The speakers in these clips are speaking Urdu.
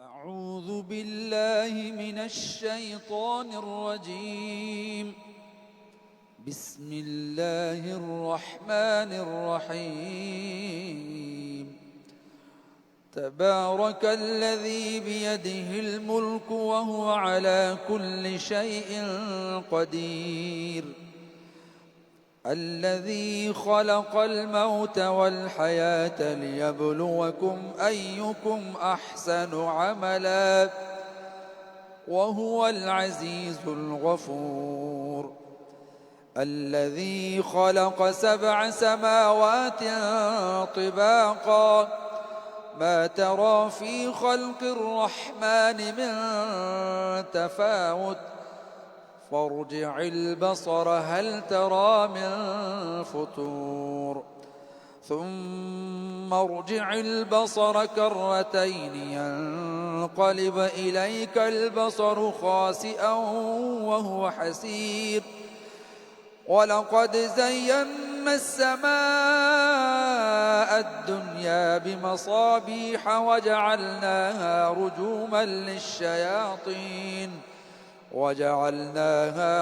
أعوذ بالله من الشيطان الرجيم. بسم الله الرحمن الرحيم. تبارك الذي بيده الملك وهو على كل شيء قدير. الذي خلق الموت والحياة ليبلوكم أيكم أحسن عملا وهو العزيز الغفور. الذي خلق 7 سماوات طباقا ما ترى في خلق الرحمن من تفاوت فارجع البصر هل ترى من فطور ثم ارجع البصر كرتين ينقلب إليك البصر خاسئا وهو حسير. ولقد زينا السماء الدنيا بمصابيح وجعلناها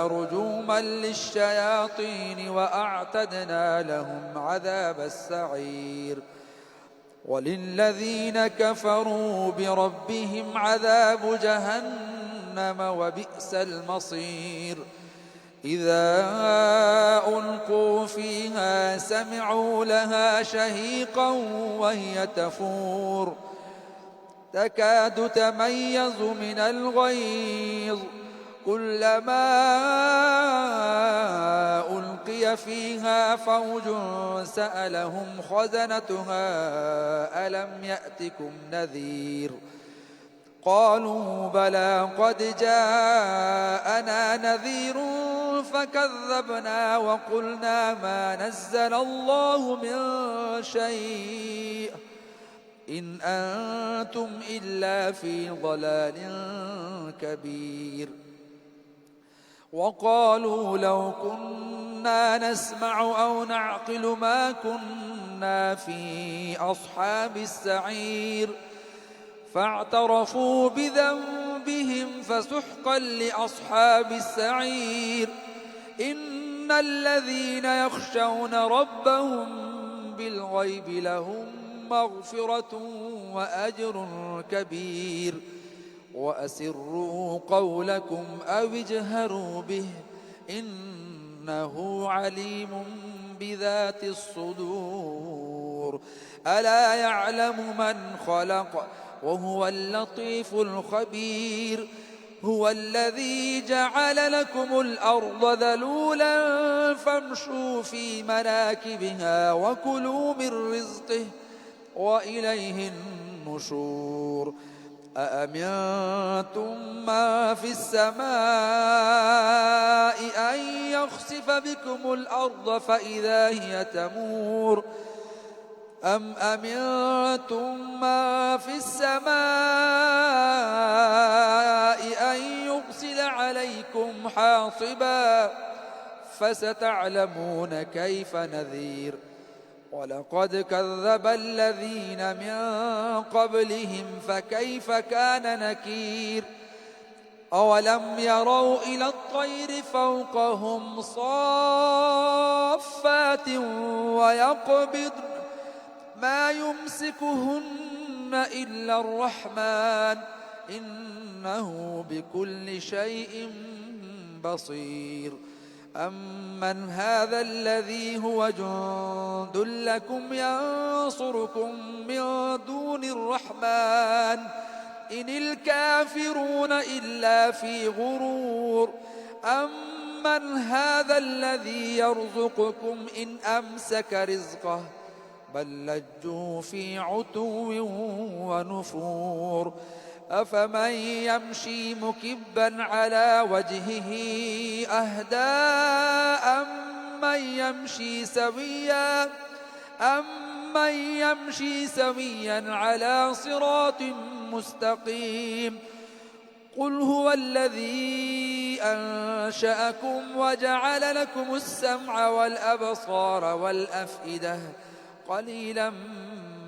رجوما للشياطين وأعتدنا لهم عذاب السعير. وللذين كفروا بربهم عذاب جهنم وبئس المصير. إذا ألقوا فيها سمعوا لها شهيقا وهي تفور تكاد تميز من الغيظ كلما ألقي فيها فوج سألهم خزنتها ألم يأتكم نذير قالوا بلى قد جاءنا نذير فكذبنا وقلنا ما نزل الله من شيء إن أنتم إلا في ضلال كبير. وقالوا لو كنا نسمع أو نعقل ما كنا في أصحاب السعير فاعترفوا بذنبهم فسحقا لأصحاب السعير. إن الذين يخشون ربهم بالغيب لهم مغفرة وأجر كبير. وأسروا قولكم أو اجهروا به إنه عليم بذات الصدور. ألا يعلم من خلق وهو اللطيف الخبير. هو الذي جعل لكم الأرض ذلولا فامشوا في مناكبها وكلوا من رزقه وإليه النشور. أأمنتم ما في السماء أن يخسف بكم الأرض فإذا هي تمور أم أمنتم ما في السماء أن يرسل عليكم حاصبا فستعلمون كيف نذير. ولقد كذب الذين من قبلهم فكيف كان نكير. أولم يروا إلى الطير فوقهم صافات ويقبضن ما يمسكهن إلا الرحمن إنه بكل شيء بصير. أمن هذا الذي هو جند لكم ينصركم من دون الرحمن إن الكافرون إلا في غرور. أمن هذا الذي يرزقكم إن أمسك رزقه بل لجوا في عتو ونفور. أفمن يمشي مكبا على وجهه أهدى أمن يمشي سويا على صراط مستقيم. قل هو الذي أنشأكم وجعل لكم السمع والأبصار والأفئدة قليلا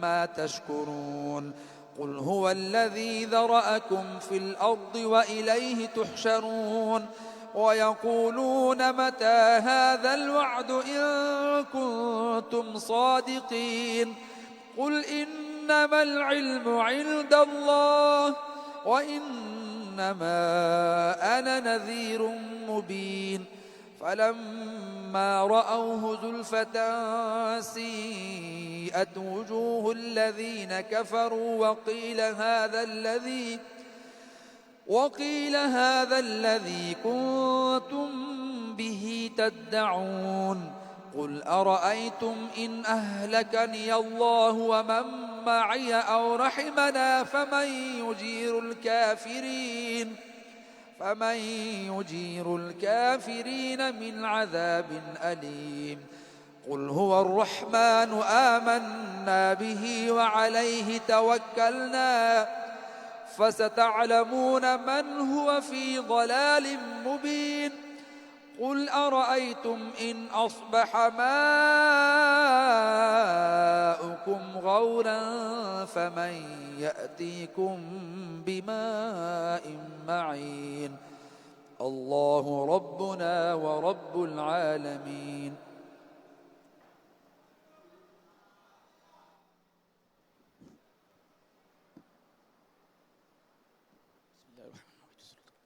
ما تشكرون قل هو الذي ذرأكم في الأرض وإليه تحشرون ويقولون متى هذا الوعد إن كنتم صادقين قل إنما العلم عند الله وإنما أنا نذير مبين فلما رأوه زلفة سيئت وجوه الذين كفروا وقيل هذا الذي كنتم به تدعون قل أرأيتم إن أهلكني الله ومن معي أو رحمنا فمن يجير الكافرين من عذاب أليم قل هو الرحمن آمنا به وعليه توكلنا فستعلمون من هو في ضلال مبين قل أرأيتم إن أصبح ماؤكم غورا فمن يأتيكم بماء معين الله ربنا ورب العالمين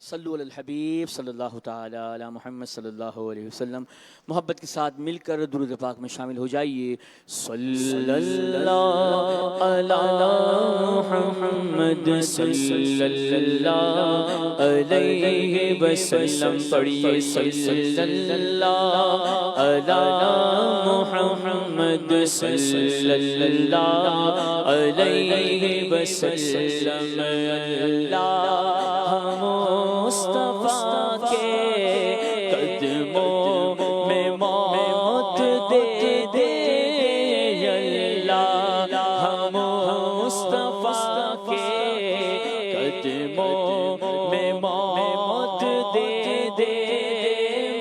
صلو علی الحبیب صلی اللہ تعالی علی محمد صلی اللہ علیہ وسلم. محبت کے ساتھ مل کر درود پاک میں شامل ہو جائیے. صلی اللہ علی محمد صلی اللہ علیہ وسلم. پڑھیے صلی اللہ علی محمد صلی اللہ علیہ وسلم. مصطفیٰ کے قدموں میں موت دے دے اللہ. مصطفیٰ کے قدموں میں موت دے دے.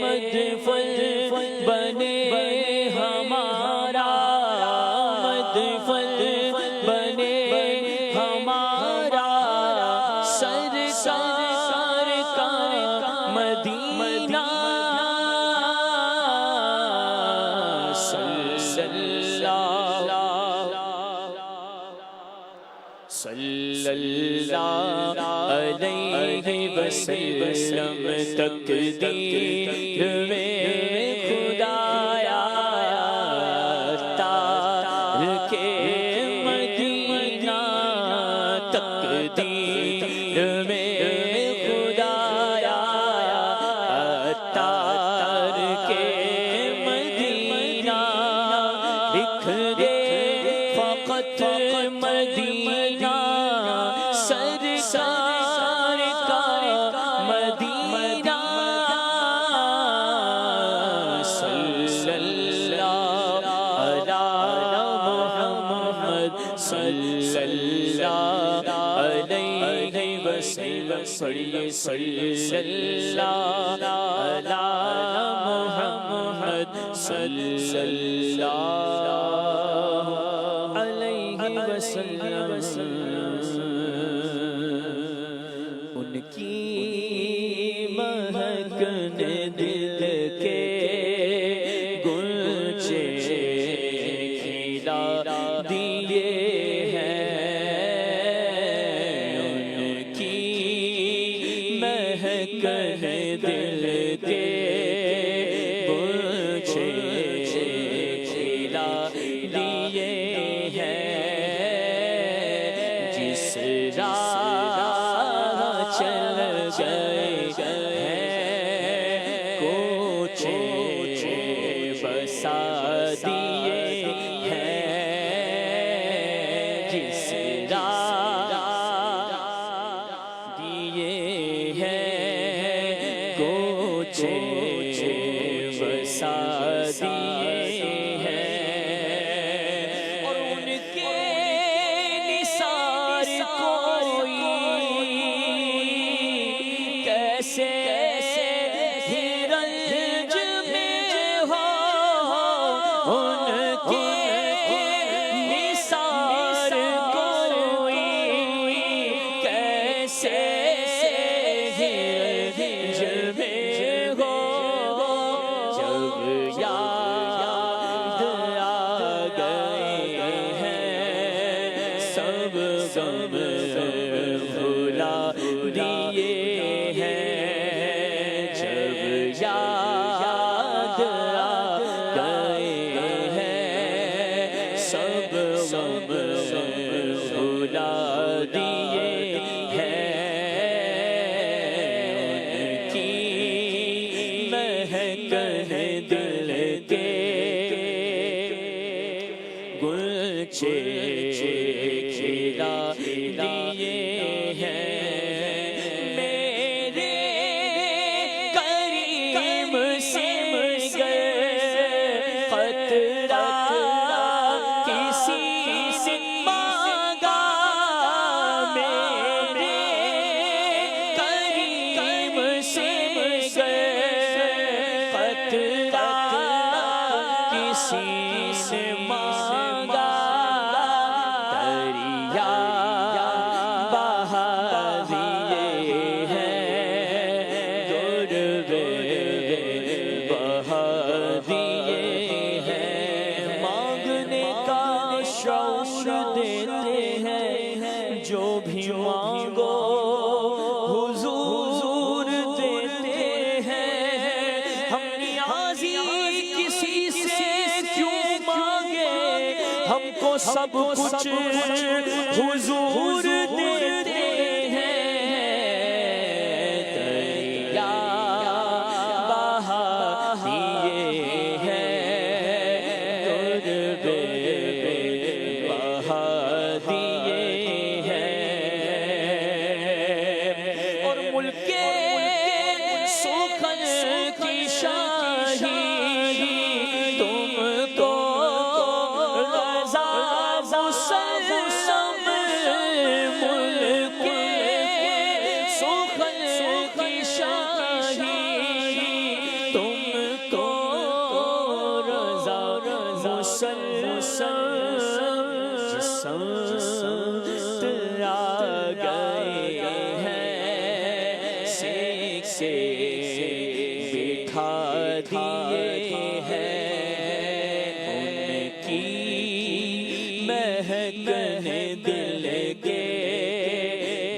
مدفن بنے ہمارا, مدفن بنے ہمارا, سرکار مدینہ. صلی اللہ علیہ وسلم. تقدیر میں خدایا تارک مدینہ, تقدیر میں خدایا تارک مدینہ. لکھ دے فقط مدینہ, سرکار کا مدینہ. صلی اللہ علی محمد صلی اللہ علیہ وسلم. پڑھیے صلی اللہ علی محمد صلی اللہ علیہ وسلم. ان کی مہکنے دل کے گلچے کھلا دیے ہیں. ان کی مہکنے دل کے گلچے کھلا دیے ہیں. جس راہ چل گئے ہیں کوچے بسا دیے ہیں. جس راہ دیے ہیں کوچے بسا دیے ہیں. اور ان کے نثار کوئی کھلا دیے ہیں میرے کریم سے خطرہ کسی سے مانگا میرے کریم سے خطرہ کسی سے مانگا دریا بہا دیے ہیں دربے بہا دیے ہیں مانگنے کا شعور دیتے ہیں جو بھی مانگو حضور دیتے ہیں ہم نیازی کسی سے کیوں مانگے ہم کو سب کچھ حضور دیتے ہیں دریا بہا دیے ہیں دربے بہا دیے ہیں اور ملک سخن کی شاہی تم کو رضا مسلم ملک سخن کی شاہی تم کو رضا مسلم آ گئے ہیں سیک سے بٹھا دیے ہیں ان کی مہکنے دل کے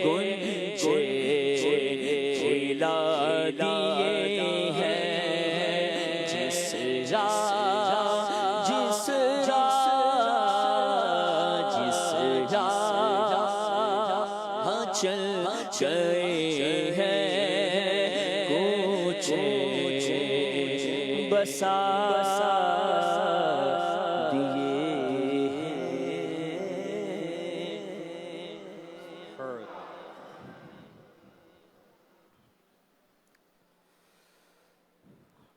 گنجے کھلا دیے ہیں جس چل گئے ہیں کوچے بسا دیے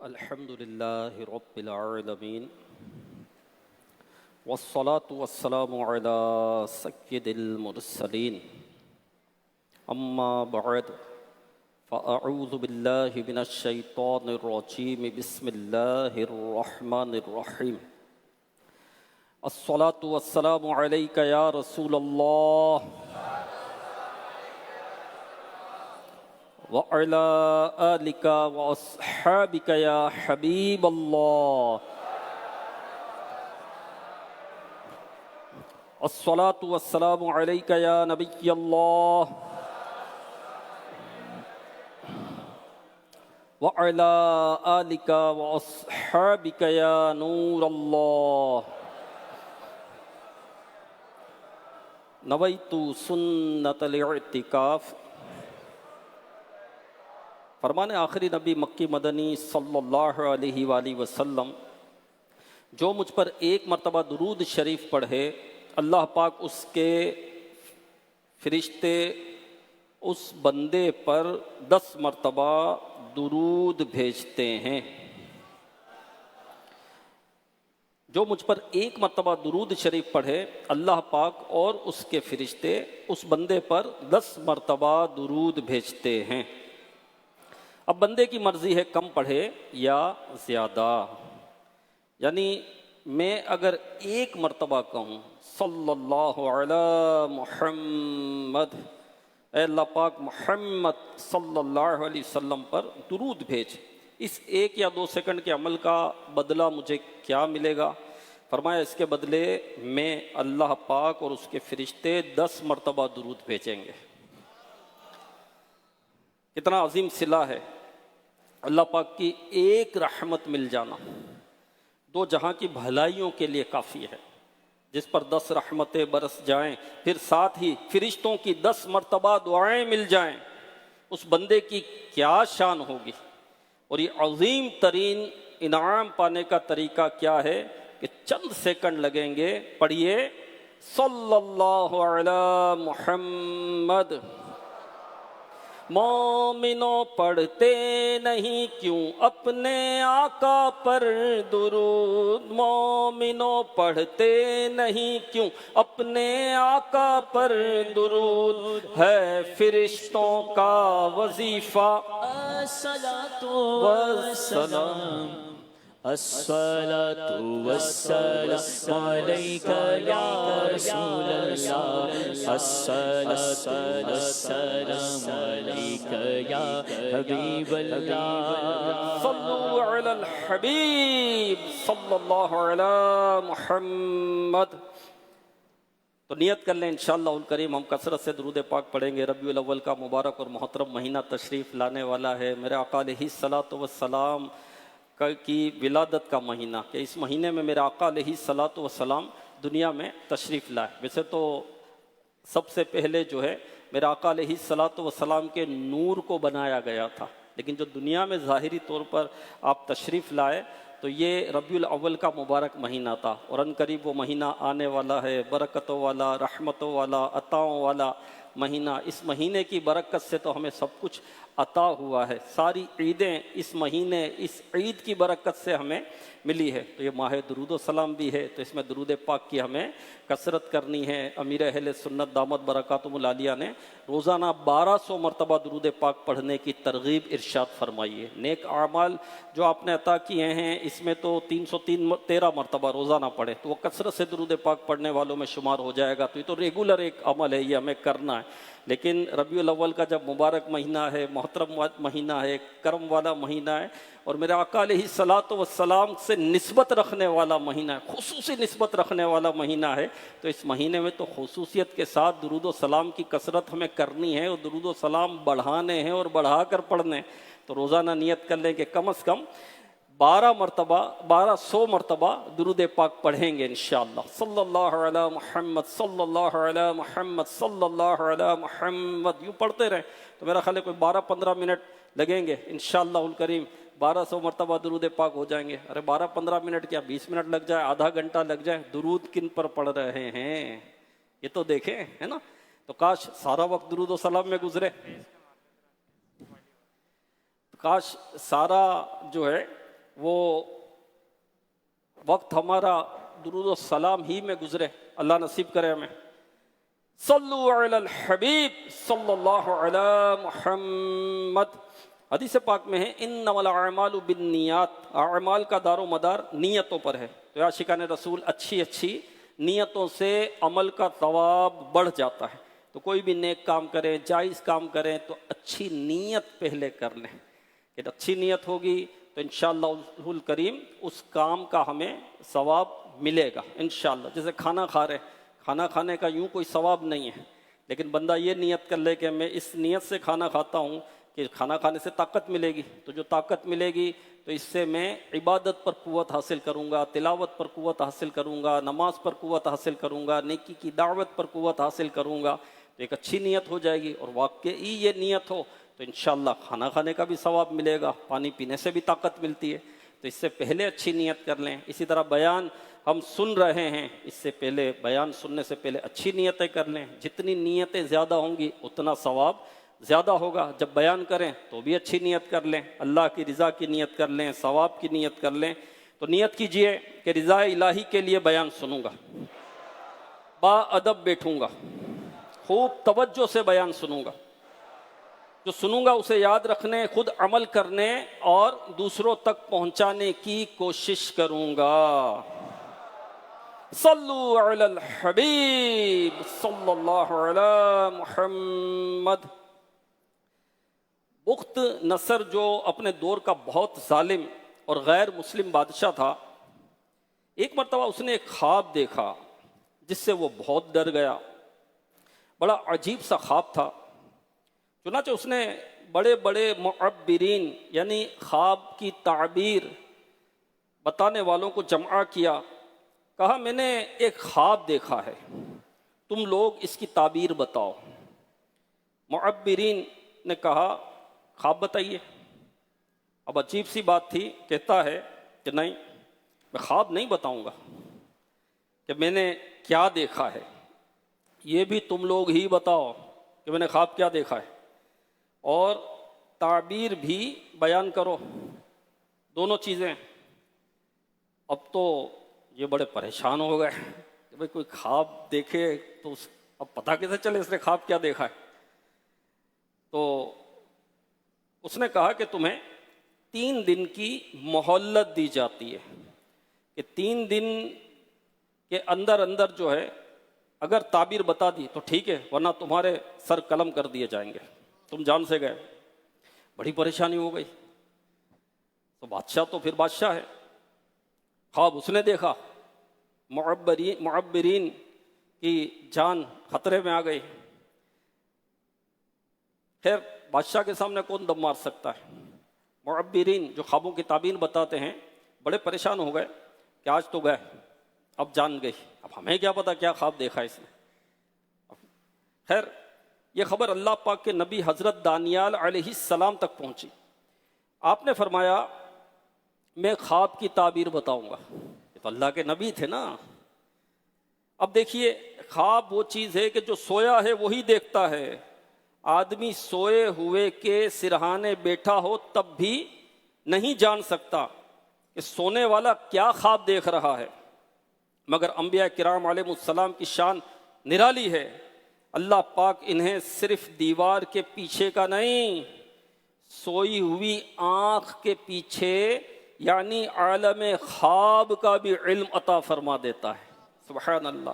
الحمدللہ رب العالمین والصلاة والسلام على سید المرسلین اما بعد فاعوذ باللہ من الشیطان الرجیم بسم اللہ الرحمن الرحیم الصلاة والسلام علیک یا رسول اللہ وعلى آلك وأصحابك يا حبيب الله الصلاة والسلام عليك يا نبي الله وعلى آلك وأصحابك يا نور الله نويت سنة الاعتكاف فرمان آخری نبی مکی مدنی صلی اللہ علیہ وآلہ وسلم جو مجھ پر ایک مرتبہ درود شریف پڑھے اللہ پاک اس کے فرشتے اس بندے پر 10 مرتبہ درود بھیجتے ہیں۔ جو مجھ پر ایک مرتبہ درود شریف پڑھے اللہ پاک اور اس کے فرشتے اس بندے پر 10 مرتبہ درود بھیجتے ہیں۔ اب بندے کی مرضی ہے کم پڑھے یا زیادہ، یعنی میں اگر ایک مرتبہ کہوں صلی اللہ علی محمد، اے اللہ پاک محمد صلی اللہ علیہ وسلم پر درود بھیج، اس 1 یا 2 سیکنڈ کے عمل کا بدلہ مجھے کیا ملے گا؟ فرمایا اس کے بدلے میں اللہ پاک اور اس کے فرشتے 10 مرتبہ درود بھیجیں گے۔ کتنا عظیم صلہ ہے، اللہ پاک کی ایک رحمت مل جانا 2 جہاں کی بھلائیوں کے لیے کافی ہے۔ جس پر 10 رحمتیں برس جائیں، پھر ساتھ ہی فرشتوں کی 10 مرتبہ دعائیں مل جائیں، اس بندے کی کیا شان ہوگی۔ اور یہ عظیم ترین انعام پانے کا طریقہ کیا ہے کہ چند سیکنڈ لگیں گے. پڑھیے صلی اللہ علی محمد. مومنوں پڑھتے نہیں کیوں اپنے آقا پر درود. مومنوں پڑھتے نہیں کیوں اپنے آقا پر درود. ہے فرشتوں کا وظیفہ الصلاۃ والسلام الصلاۃ والسلام علیک یا رسول اللہ. الصلاۃ والسلام علیک یا حبیب اللہ. صلو علی الحبیب صلی اللہ علی محمد. تو نیت کر لیں انشاءاللہ الکریم ہم کثرت سے درود پاک پڑھیں گے. ربیع الاول کا مبارک اور محترم مہینہ تشریف لانے والا ہے. میرے آقا علیہ الصلاۃ والسلام کی ولادت کا مہینہ، کہ اس مہینے میں میرے آقا علیہ الصلاۃ والسلام دنیا میں تشریف لائے. ویسے تو سب سے پہلے جو ہے میرے آقا علیہ الصلاۃ والسلام کے نور کو بنایا گیا تھا، لیکن جو دنیا میں ظاہری طور پر آپ تشریف لائے تو یہ ربیع الاول کا مبارک مہینہ تھا. اور ان قریب وہ مہینہ آنے والا ہے، برکتوں والا، رحمتوں والا، عطاؤں والا مہینہ. اس مہینے کی برکت سے تو ہمیں سب کچھ عطا ہوا ہے. ساری عیدیں اس مہینے، اس عید کی برکت سے ہمیں ملی ہے. تو یہ ماہ درود و سلام بھی ہے، تو اس میں درود پاک کی ہمیں کثرت کرنی ہے. امیر اہل سنت دامت برکاتہم العالیہ نے روزانہ 1200 مرتبہ درود پاک پڑھنے کی ترغیب ارشاد فرمائی ہے. نیک اعمال جو آپ نے عطا کیے ہیں اس میں تو 313 مرتبہ روزانہ پڑھے تو وہ کثرت سے درود پاک پڑھنے والوں میں شمار ہو جائے گا. تو یہ تو ریگولر ایک عمل ہے، یہ ہمیں کرنا ہے. لیکن ربیع الاول کا جب مبارک مہینہ ہے، محترم مہینہ ہے، کرم والا مہینہ ہے، اور میرے آقا علیہ الصلاۃ والسلام سے نسبت رکھنے والا مہینہ ہے، خصوصی نسبت رکھنے والا مہینہ ہے، تو اس مہینے میں تو خصوصیت کے ساتھ درود و سلام کی کثرت ہمیں کرنی ہے، اور درود و سلام بڑھانے ہیں اور بڑھا کر پڑھنے. تو روزانہ نیت کر لیں کہ کم از کم 1200 مرتبہ درود پاک پڑھیں گے انشاءاللہ. صلی اللہ علی محمد صلی اللہ علی محمد صلی اللہ علی محمد. یوں پڑھتے رہیں تو میرا خیال ہے کوئی 12-15 منٹ لگیں گے انشاءاللہ الکریم. 1200 مرتبہ درود پاک ہو جائیں گے. ارے 12-15 منٹ کیا، 20 منٹ لگ جائے، آدھا گھنٹہ لگ جائے، درود کن پر پڑھ رہے ہیں یہ تو دیکھیں، ہے نا. تو کاش سارا وقت درود و سلام میں گزرے، کاش سارا جو ہے وہ وقت ہمارا درود و سلام ہی میں گزرے. اللہ نصیب کرے ہمیں. صلو علی الحبیب صلی اللہ علی محمد. حدیث پاک میں ہے انما الاعمال بالنیات، اعمال کا دار و مدار نیتوں پر ہے. تو عاشقان رسول اچھی نیتوں سے عمل کا ثواب بڑھ جاتا ہے. تو کوئی بھی نیک کام کریں، جائز کام کریں تو اچھی نیت پہلے کر لیں. کہ اچھی نیت ہوگی تو انشاءاللہ الکریم اس کام کا ہمیں ثواب ملے گا انشاءاللہ. جیسے کھانا کھا رہے، کھانا کھانے کا یوں کوئی ثواب نہیں ہے، لیکن بندہ یہ نیت کر لے کہ میں اس نیت سے کھانا کھاتا ہوں کہ کھانا کھانے سے طاقت ملے گی. تو جو طاقت ملے گی تو اس سے میں عبادت پر قوت حاصل کروں گا، تلاوت پر قوت حاصل کروں گا، نماز پر قوت حاصل کروں گا، نیکی کی دعوت پر قوت حاصل کروں گا. تو ایک اچھی نیت ہو جائے گی. اور واقعی یہ نیت ہو تو انشاءاللہ کھانا کھانے کا بھی ثواب ملے گا، پانی پینے سے بھی طاقت ملتی ہے. تو اس سے پہلے اچھی نیت کر لیں. اسی طرح بیان ہم سن رہے ہیں، اس سے پہلے بیان سننے سے پہلے اچھی نیتیں کر لیں. جتنی نیتیں زیادہ ہوں گی اتنا ثواب زیادہ ہوگا. جب بیان کریں تو بھی اچھی نیت کر لیں، اللہ کی رضا کی نیت کر لیں، ثواب کی نیت کر لیں. تو نیت کیجئے کہ رضا الہی کے لیے بیان سنوں گا، با ادب بیٹھوں گا، خوب توجہ سے بیان سنوں گا. جو سنوں گا اسے یاد رکھنے، خود عمل کرنے اور دوسروں تک پہنچانے کی کوشش کروں گا. صلو علی الحبیب صلی اللہ علی محمد. بخت نصر جو اپنے دور کا بہت ظالم اور غیر مسلم بادشاہ تھا، ایک مرتبہ اس نے ایک خواب دیکھا جس سے وہ بہت ڈر گیا. بڑا عجیب سا خواب تھا. چنانچہ اس نے بڑے بڑے معبرین یعنی خواب کی تعبیر بتانے والوں کو جمع کیا. کہا میں نے ایک خواب دیکھا ہے، تم لوگ اس کی تعبیر بتاؤ. معبرین نے کہا خواب بتائیے. اب عجیب سی بات تھی، کہتا ہے کہ نہیں میں خواب نہیں بتاؤں گا. کہ میں نے کیا دیکھا ہے، یہ بھی تم لوگ ہی بتاؤ کہ میں نے خواب کیا دیکھا ہے، اور تعبیر بھی بیان کرو، دونوں چیزیں۔ اب تو یہ بڑے پریشان ہو گئے کہ بھئی کوئی خواب دیکھے تو اب پتہ کیسے چلے اس نے خواب کیا دیکھا ہے۔ تو اس نے کہا کہ تمہیں 3 دن کی مہلت دی جاتی ہے، کہ 3 دن کے اندر اندر جو ہے اگر تعبیر بتا دی تو ٹھیک ہے، ورنہ تمہارے سر قلم کر دیے جائیں گے، تم جان سے گئے۔ بڑی پریشانی ہو گئی۔ تو بادشاہ تو پھر بادشاہ ہے، خواب اس نے دیکھا، معبرین کی جان خطرے میں آ گئی۔ خیر بادشاہ کے سامنے کون دم مار سکتا ہے؟ معبرین جو خوابوں کی تعبیر بتاتے ہیں بڑے پریشان ہو گئے کہ آج تو گئے، اب جان گئی، اب ہمیں کیا پتا کیا خواب دیکھا اس نے۔ خیر یہ خبر اللہ پاک کے نبی حضرت دانیال علیہ السلام تک پہنچی۔ آپ نے فرمایا میں خواب کی تعبیر بتاؤں گا، یہ تو اللہ کے نبی تھے نا۔ اب دیکھیے خواب وہ چیز ہے کہ جو سویا ہے وہی دیکھتا ہے۔ آدمی سوئے ہوئے کے سرہانے بیٹھا ہو تب بھی نہیں جان سکتا کہ سونے والا کیا خواب دیکھ رہا ہے، مگر انبیاء کرام علیہ السلام کی شان نرالی ہے۔ اللہ پاک انہیں صرف دیوار کے پیچھے کا نہیں، سوئی ہوئی آنکھ کے پیچھے یعنی عالم خواب کا بھی علم عطا فرما دیتا ہے۔ سبحان اللہ۔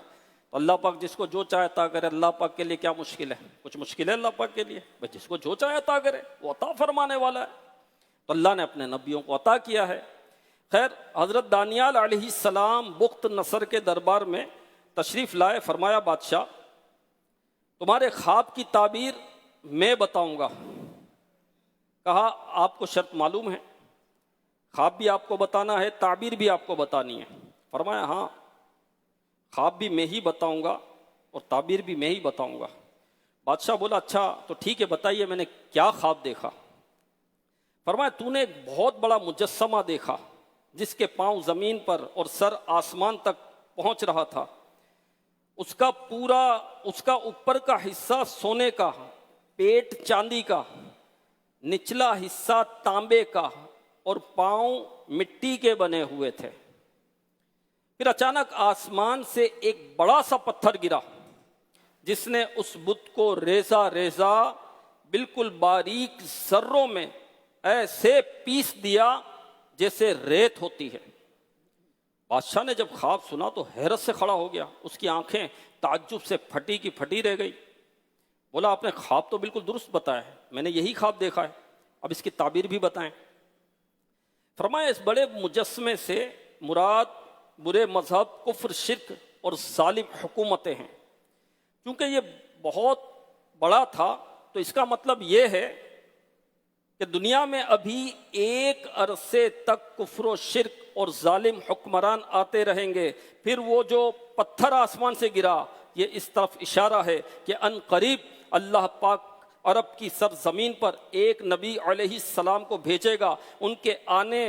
تو اللہ پاک جس کو جو چاہے عطا کرے۔ اللہ پاک کے لیے کیا مشکل ہے؟ کچھ مشکل ہے اللہ پاک کے لیے؟ بس جس کو جو چاہے عطا کرے، وہ عطا فرمانے والا ہے۔ تو اللہ نے اپنے نبیوں کو عطا کیا ہے۔ خیر حضرت دانیال علیہ السلام بخت نصر کے دربار میں تشریف لائے، فرمایا بادشاہ تمہارے خواب کی تعبیر میں بتاؤں گا۔ کہا آپ کو شرط معلوم ہے؟ خواب بھی آپ کو بتانا ہے، تعبیر بھی آپ کو بتانی ہے۔ فرمایا ہاں، خواب بھی میں ہی بتاؤں گا اور تعبیر بھی میں ہی بتاؤں گا۔ بادشاہ بولا اچھا تو ٹھیک ہے، بتائیے میں نے کیا خواب دیکھا۔ فرمایا تو نے ایک بہت بڑا مجسمہ دیکھا جس کے پاؤں زمین پر اور سر آسمان تک پہنچ رہا تھا۔ اس کا اوپر کا حصہ سونے کا، پیٹ چاندی کا، نچلا حصہ تانبے کا اور پاؤں مٹی کے بنے ہوئے تھے۔ پھر اچانک آسمان سے ایک بڑا سا پتھر گرا جس نے اس بت کو ریزہ ریزہ بالکل باریک ذروں میں ایسے پیس دیا جیسے ریت ہوتی ہے۔ بادشاہ نے جب خواب سنا تو حیرت سے کھڑا ہو گیا، اس کی آنکھیں تعجب سے پھٹی کی پھٹی رہ گئی۔ بولا آپ نے خواب تو بالکل درست بتایا ہے، میں نے یہی خواب دیکھا ہے، اب اس کی تعبیر بھی بتائیں۔ فرمایا اس بڑے مجسمے سے مراد برے مذہب، کفر، شرک اور ظالم حکومتیں ہیں۔ کیونکہ یہ بہت بڑا تھا تو اس کا مطلب یہ ہے کہ دنیا میں ابھی ایک عرصے تک کفر و شرک اور ظالم حکمران آتے رہیں گے۔ پھر وہ جو پتھر آسمان سے گرا یہ اس طرف اشارہ ہے کہ ان قریب اللہ پاک عرب کی سرزمین پر ایک نبی علیہ السلام کو بھیجے گا۔ ان کے آنے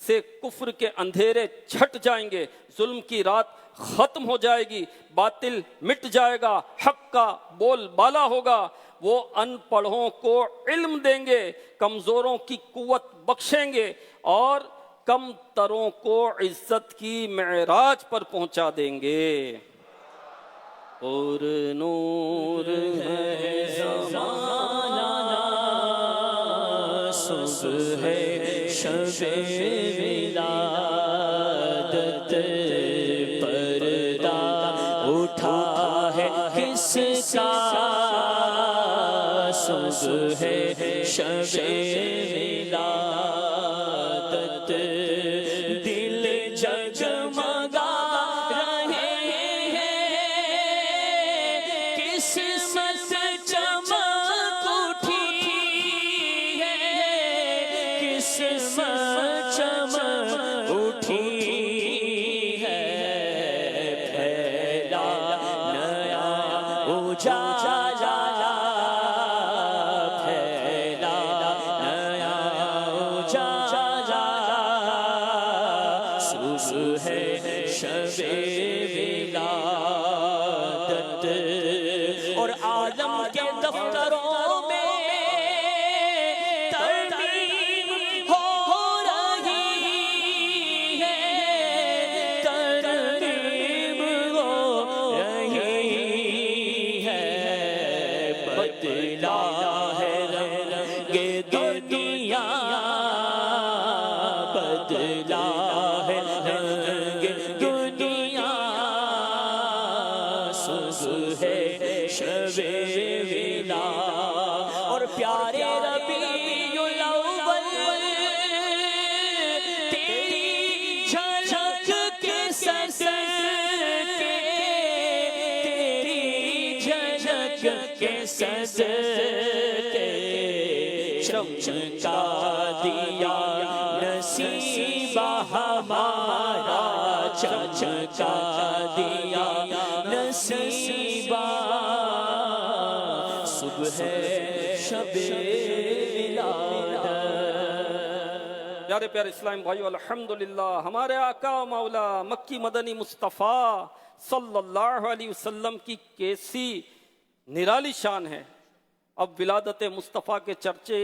سے کفر کے اندھیرے چھٹ جائیں گے، ظلم کی رات ختم ہو جائے گی، باطل مٹ جائے گا، حق کا بول بالا ہوگا۔ وہ ان پڑھوں کو علم دیں گے، کمزوروں کی قوت بخشیں گے اور کم تروں کو عزت کی معراج پر پہنچا دیں گے۔ اور نور ہے زمانہ، صبح ہے شب ولادت، پردہ اٹھا ہے کس کا، صبح ہے شب ولادت، دل جگمگا رہے ہیں، قسمت چمک اٹھی ہے، قسمت چمک اٹھی ہے، پھیلا نیا اجالا، پھیلا نیا اجالا، صبح ہے شب ولادت اور عالم کے دفتروں میں ترمیم ہو رہی ہے، ترمیم ہو رہی ہے، بدلا ہے رنگ دنیا، بدلا ہے رنگ دنیا، صبح ہے شب ولادت اور پیارے ربیع الاول تیری جھلک کے صدقے، تیری جھلک کے صدقے چمکا دیا نصیب ہمارا، چمکا دیا نصیب صبح شب ولادت۔ پیارے پیارے اسلام بھائیو، الحمدللہ ہمارے آقا و مولا مکی مدنی مصطفیٰ صلی اللہ علیہ وسلم کی کیسی نرالی شان ہے۔ اب ولادت مصطفیٰ کے چرچے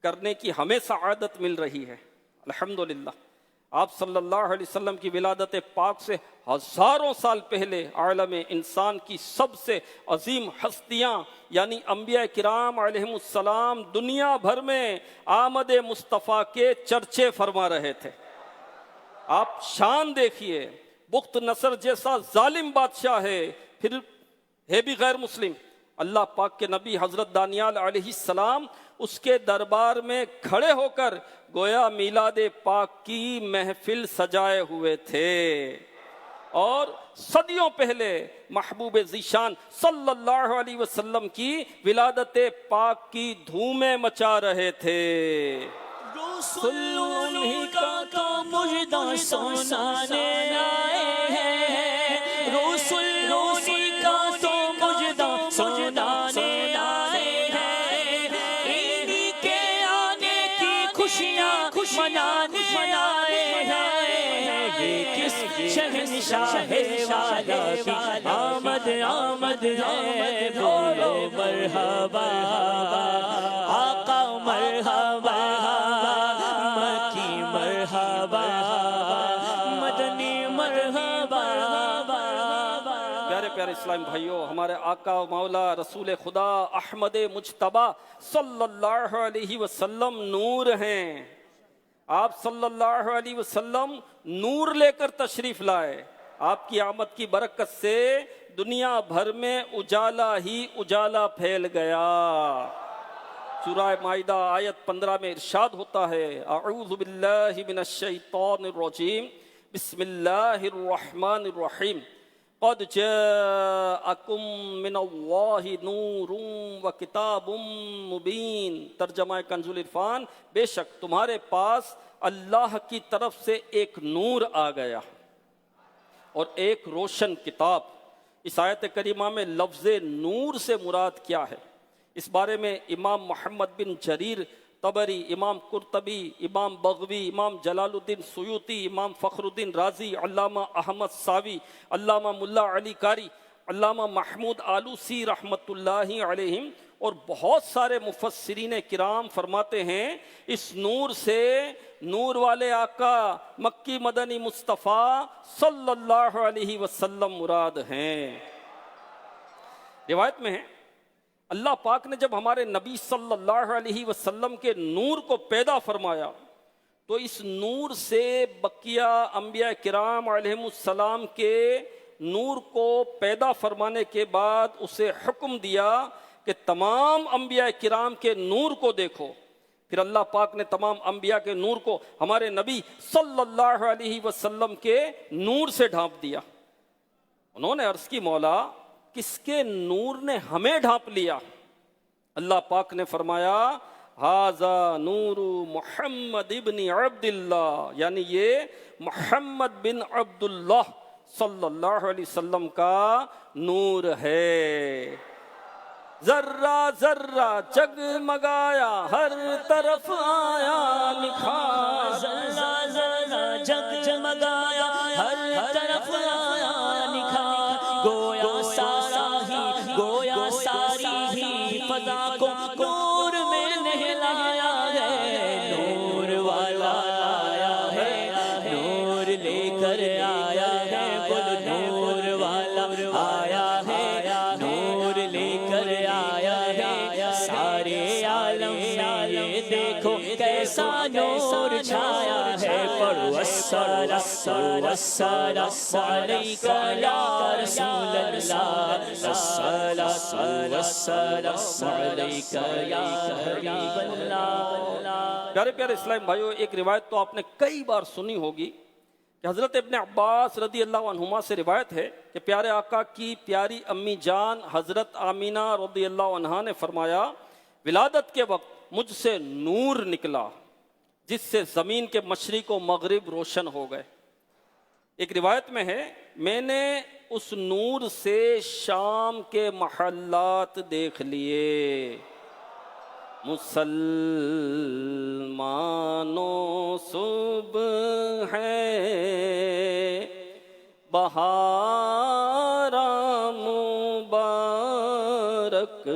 کرنے کی ہمیں سعادت مل رہی ہے، الحمدللہ۔ آپ صلی اللہ علیہ وسلم کی ولادت پاک سے ہزاروں سال پہلے عالم انسان کی سب سے عظیم ہستیاں یعنی انبیاء کرام علیہم السلام دنیا بھر میں آمد مصطفیٰ کے چرچے فرما رہے تھے۔ آپ شان دیکھیے، بخت نصر جیسا ظالم بادشاہ ہے، پھر ہے بھی غیر مسلم، اللہ پاک کے نبی حضرت دانیال علیہ السلام اس کے دربار میں کھڑے ہو کر گویا میلاد پاک کی محفل سجائے ہوئے تھے، اور صدیوں پہلے محبوب ذیشان صلی اللہ علیہ وسلم کی ولادت پاک کی دھومیں مچا رہے تھے۔ رسول انہی کا تو مجدہ سنانے آئے ہیں، رسول انہی کا تو مجدہ سنانے آئے ہیں، انہی کے آنے کی خوشیاں منانے آئے ہیں، یہ کس شہنشاہ والا کی آمد آمد ہے، بولو مرحبا آقا مرحبا، مکی مرحبا، مدنی مرحبا۔ پیارے پیارے اسلام بھائیوں، ہمارے آقا و مولا رسول خدا احمد مجتبی صلی اللہ علیہ وسلم نور ہیں۔ آپ صلی اللہ علیہ وسلم نور لے کر تشریف لائے، آپ کی آمد کی برکت سے دنیا بھر میں اجالا ہی اجالا پھیل گیا۔ سورہ مائدہ آیت 15 میں ارشاد ہوتا ہے، اعوذ باللہ من الشیطان الرجیم، بسم اللہ الرحمن الرحیم، قد جاءکم من اللہ نور و کتاب مبین۔ ترجمہ کنز العرفان، بے شک تمہارے پاس اللہ کی طرف سے ایک نور آ گیا اور ایک روشن کتاب۔ اس آیت کریمہ میں لفظ نور سے مراد کیا ہے؟ اس بارے میں امام محمد بن جریر طبری، امام قرطبی، امام بغوی، امام جلال الدین سیوطی، امام فخر الدین رازی، علامہ احمد ساوی، علامہ ملا علی قاری، علامہ محمود آلوسی رحمۃ اللہ علیہم اور بہت سارے مفسرین کرام فرماتے ہیں اس نور سے نور والے آقا مکی مدنی مصطفیٰ صلی اللہ علیہ وسلم مراد ہیں۔ روایت میں ہے اللہ پاک نے جب ہمارے نبی صلی اللہ علیہ وسلم کے نور کو پیدا فرمایا تو اس نور سے بقیہ انبیاء کرام علیہم السلام کے نور کو پیدا فرمانے کے بعد اسے حکم دیا کہ تمام انبیاء کرام کے نور کو دیکھو۔ پھر اللہ پاک نے تمام انبیاء کے نور کو ہمارے نبی صلی اللہ علیہ وسلم کے نور سے ڈھانپ دیا۔ انہوں نے عرض کی مولا کس کے نور نے ہمیں ڈھانپ لیا؟ اللہ پاک نے فرمایا ھذا نور محمد ابن عبداللہ، یعنی یہ محمد بن عبداللہ صلی اللہ علیہ وسلم کا نور ہے۔ ذرہ ذرہ جگمگایا ہر طرف آیا نکھار، ذرہ ذرہ جگمگایا ہر طرف آیا نکھار، فضا کو نور میں نہلایا ہے، نور والا آیا ہے، نور لے کر آیا ہے، بول نور والا آیا ہے، نور لے کر آیا ہے، سارے عالم میں یہ دیکھو کیسا نور چھایا ہے، پڑھو الصلاۃ والسلام علیک یا رسول اللہ، الصلاۃ والسلام علیک یا حبیب اللہ۔ پیارے پیارے اسلام بھائیو، ایک روایت تو آپ نے کئی بار سنی ہوگی کہ حضرت ابن عباس رضی اللہ عنہما سے روایت ہے کہ پیارے آقا کی پیاری امی جان حضرت آمینہ رضی اللہ عنہا نے فرمایا، ولادت کے وقت مجھ سے نور نکلا جس سے زمین کے مشرق و مغرب روشن ہو گئے۔ ایک روایت میں ہے، میں نے اس نور سے شام کے محلات دیکھ لیے، مسلمانوں صبح ہے بہار مبارک،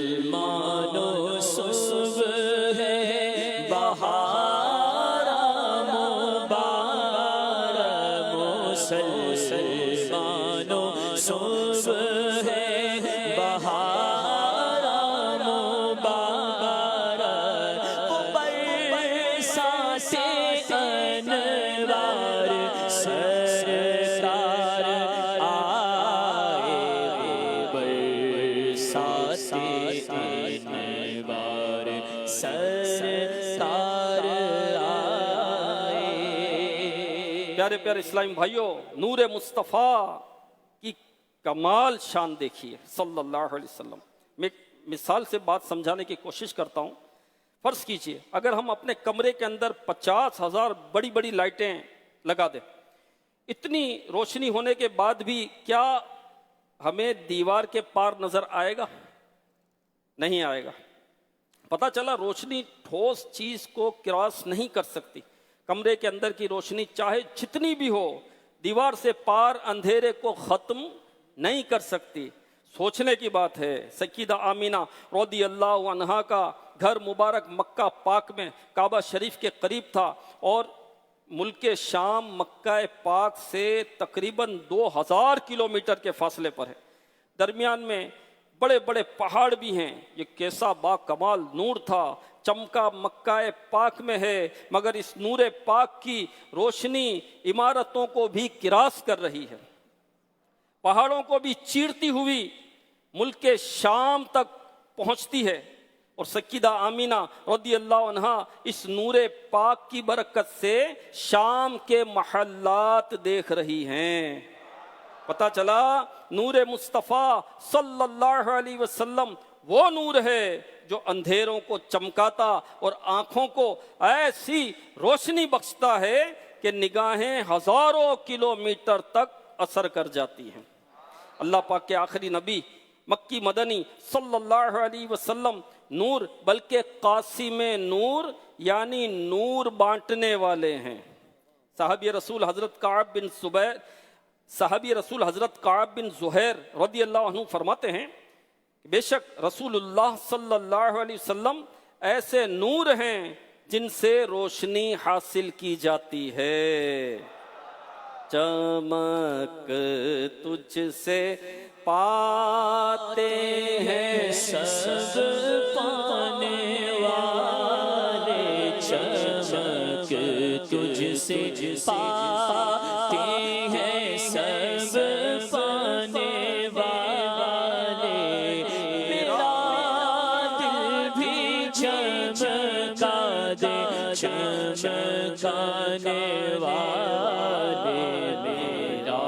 مسلمانوں صبح ہے بہار مبارک، مسلمانوں صبح ہے بہار مبارک، برسات انوار سرکار آئے، برسات انوار سرکار آئے۔ پیارے پیارے اسلامی بھائیوں، نور مصطفیٰ کی کمال شان دیکھیے صلی اللہ علیہ وسلم۔ میں ایک مثال سے بات سمجھانے کی کوشش کرتا ہوں۔ فرض کیجئے اگر ہم اپنے کمرے کے اندر 50,000 بڑی بڑی لائٹیں لگا دیں، اتنی روشنی ہونے کے بعد بھی کیا ہمیں دیوار کے پار نظر آئے گا؟ نہیں آئے گا۔ پتہ چلا روشنی ٹھوس چیز کو کراس نہیں کر سکتی۔ کمرے کے اندر کی روشنی چاہے جتنی بھی ہو، دیوار سے پار اندھیرے کو ختم نہیں کر سکتی۔ سوچنے کی بات ہے، سیدہ آمینہ رضی اللہ عنہا کا گھر مبارک مکہ پاک میں کعبہ شریف کے قریب تھا، اور ملک شام مکہ پاک سے تقریباً 2000 کلومیٹر کے فاصلے پر ہے۔ درمیان میں بڑے بڑے پہاڑ بھی ہیں۔ یہ کیسا با کمال نور تھا، چمکا مکہ پاک میں ہے، مگر اس نور پاک کی روشنی عمارتوں کو بھی کراس کر رہی ہے، پہاڑوں کو بھی چیرتی ہوئی ملک شام تک پہنچتی ہے، اور سیدہ آمینہ رضی اللہ عنہا اس نور پاک کی برکت سے شام کے محلات دیکھ رہی ہیں۔ پتہ چلا نور مصطفیٰ صلی اللہ علیہ وسلم وہ نور ہے جو اندھیروں کو چمکاتا اور آنکھوں کو ایسی روشنی بخشتا ہے کہ نگاہیں ہزاروں کلومیٹر تک اثر کر جاتی ہیں۔ اللہ پاک کے آخری نبی مکی مدنی صلی اللہ علیہ وسلم نور بلکہ قاسم نور یعنی نور بانٹنے والے ہیں۔ صحابی رسول حضرت کعب بن زہیر رضی اللہ عنہ فرماتے ہیں، بے شک رسول اللہ صلی اللہ علیہ وسلم ایسے نور ہیں جن سے روشنی حاصل کی جاتی ہے۔ چمک تجھ سے پاتے ہیں سب پانے والے، چمک تجھ سے پاتے ہیں سب پانے والے، میرا دل بھی چمکا دے چمکانے والے، میرا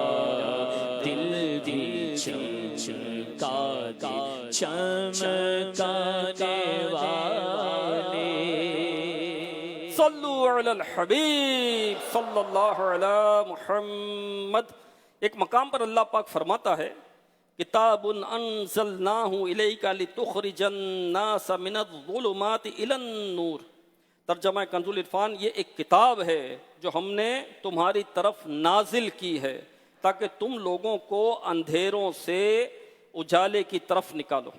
دل بھی چمکا دے چمکانے والے۔ صلو علی الحبیب صلی اللہ علی محمد۔ ایک مقام پر اللہ پاک فرماتا ہے، کتاب انزلناہ الیک لتخرج الناس من الظلمات الی النور۔ ترجمہ کنز العرفان، یہ ایک کتاب ہے جو ہم نے تمہاری طرف نازل کی ہے تاکہ تم لوگوں کو اندھیروں سے اجالے کی طرف نکالو۔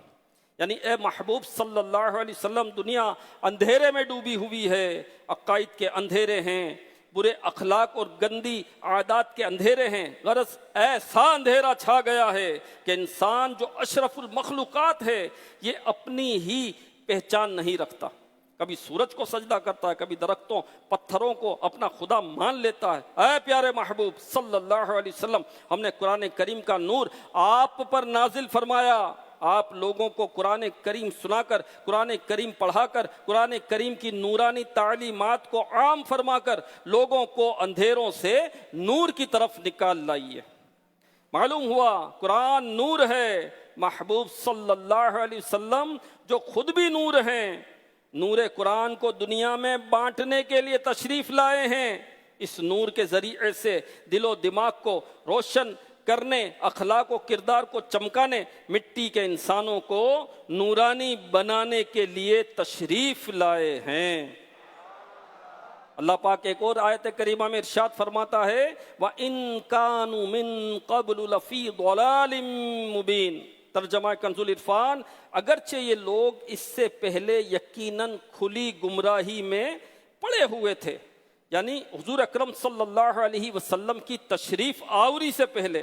یعنی اے محبوب صلی اللہ علیہ وسلم، دنیا اندھیرے میں ڈوبی ہوئی ہے، عقائد کے اندھیرے ہیں، برے اخلاق اور گندی عادات کے اندھیرے ہیں۔ غرض ایسا اندھیرا چھا گیا ہے کہ انسان جو اشرف المخلوقات ہے یہ اپنی ہی پہچان نہیں رکھتا۔ کبھی سورج کو سجدہ کرتا ہے، کبھی درختوں پتھروں کو اپنا خدا مان لیتا ہے۔ اے پیارے محبوب صلی اللہ علیہ وسلم، ہم نے قرآن کریم کا نور آپ پر نازل فرمایا۔ آپ لوگوں کو قرآن کریم سنا کر، قرآن کریم پڑھا کر، قرآن کریم کی نورانی تعلیمات کو عام فرما کر لوگوں کو اندھیروں سے نور کی طرف نکال لائیے۔ معلوم ہوا قرآن نور ہے، محبوب صلی اللہ علیہ وسلم جو خود بھی نور ہیں، نور قرآن کو دنیا میں بانٹنے کے لیے تشریف لائے ہیں۔ اس نور کے ذریعے سے دل و دماغ کو روشن کرنے، اخلاق و کردار کو چمکانے، مٹی کے انسانوں کو نورانی بنانے کے لیے تشریف لائے ہیں۔ اللہ پاک ایک اور آیت کریمہ میں ارشاد فرماتا ہے وَإِن كَانُوا مِن قَبْلُ لَفِي ضَلَالٍ مُبِينٍ۔ ترجمہ کنز العرفان، اگرچہ یہ لوگ اس سے پہلے یقیناً کھلی گمراہی میں پڑے ہوئے تھے، یعنی حضور اکرم صلی اللہ علیہ وسلم کی تشریف آوری سے پہلے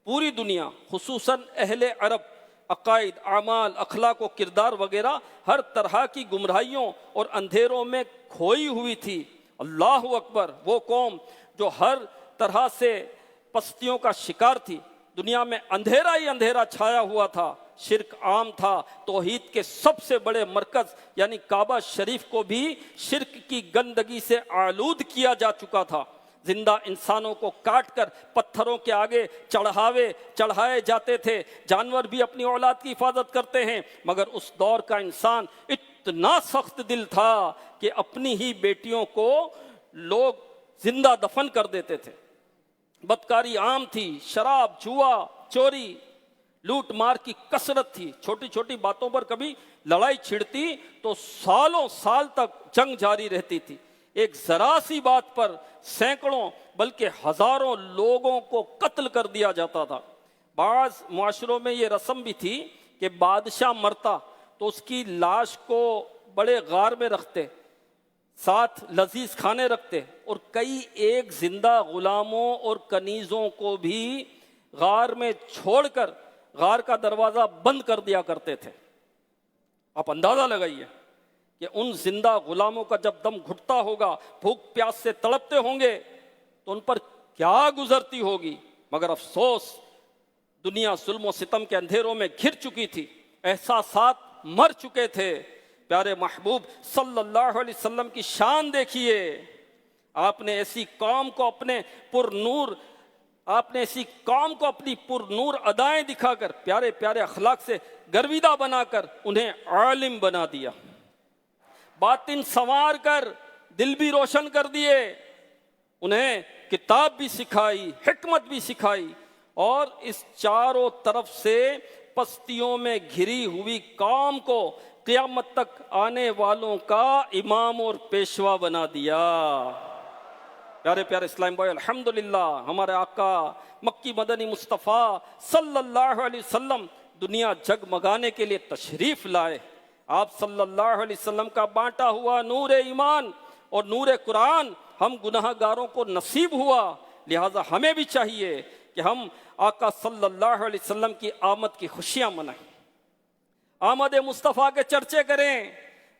پوری دنیا، خصوصاً اہل عرب، عقائد، اعمال، اخلاق و کردار وغیرہ ہر طرح کی گمراہیوں اور اندھیروں میں کھوئی ہوئی تھی۔ اللہ اکبر، وہ قوم جو ہر طرح سے پستیوں کا شکار تھی، دنیا میں اندھیرا ہی اندھیرا چھایا ہوا تھا، شرک عام تھا، توحید کے سب سے بڑے مرکز یعنی کعبہ شریف کو بھی شرک کی گندگی سے آلود کیا جا چکا تھا۔ زندہ انسانوں کو کاٹ کر پتھروں کے آگے چڑھائے جاتے تھے۔ جانور بھی اپنی اولاد کی حفاظت کرتے ہیں، مگر اس دور کا انسان اتنا سخت دل تھا کہ اپنی ہی بیٹیوں کو لوگ زندہ دفن کر دیتے تھے۔ بدکاری عام تھی، شراب، جوا، چوری، لوٹ مار کی کثرت تھی۔ چھوٹی چھوٹی باتوں پر کبھی لڑائی چھڑتی تو سالوں سال تک جنگ جاری رہتی تھی۔ ایک ذرا سی بات پر سینکڑوں بلکہ ہزاروں لوگوں کو قتل کر دیا جاتا تھا۔ بعض معاشروں میں یہ رسم بھی تھی کہ بادشاہ مرتا تو اس کی لاش کو بڑے غار میں رکھتے، ساتھ لذیذ کھانے رکھتے، اور کئی ایک زندہ غلاموں اور کنیزوں کو بھی غار میں چھوڑ کر غار کا دروازہ بند کر دیا کرتے تھے۔ آپ اندازہ لگائیے کہ ان زندہ غلاموں کا جب دم گھٹتا ہوگا، بھوک پیاس سے تڑپتے ہوں گے تو ان پر کیا گزرتی ہوگی۔ مگر افسوس، دنیا ظلم و ستم کے اندھیروں میں گھر چکی تھی، احساسات مر چکے تھے۔ پیارے محبوب صلی اللہ علیہ وسلم کی شان دیکھیے، آپ نے ایسی قوم کو اپنے اپنی پر نور ادائیں دکھا کر، پیارے پیارے اخلاق سے گرویدہ بنا کر انہیں عالم بنا دیا، باطن سنوار کر دل بھی روشن کر دیے، انہیں کتاب بھی سکھائی، حکمت بھی سکھائی، اور اس چاروں طرف سے پستیوں میں گھری ہوئی قوم کو قیامت تک آنے والوں کا امام اور پیشوا بنا دیا۔ پیارے پیارے اسلام بھائی، الحمدللہ ہمارے آقا مکی مدنی مصطفیٰ صلی اللہ علیہ وسلم دنیا جگمگانے کے لیے تشریف لائے۔ آپ صلی اللہ علیہ وسلم کا بانٹا ہوا نور ایمان اور نور قرآن ہم گناہ گاروں کو نصیب ہوا، لہٰذا ہمیں بھی چاہیے کہ ہم آقا صلی اللہ علیہ وسلم کی آمد کی خوشیاں منائیں، آمد مصطفیٰ کے چرچے کریں،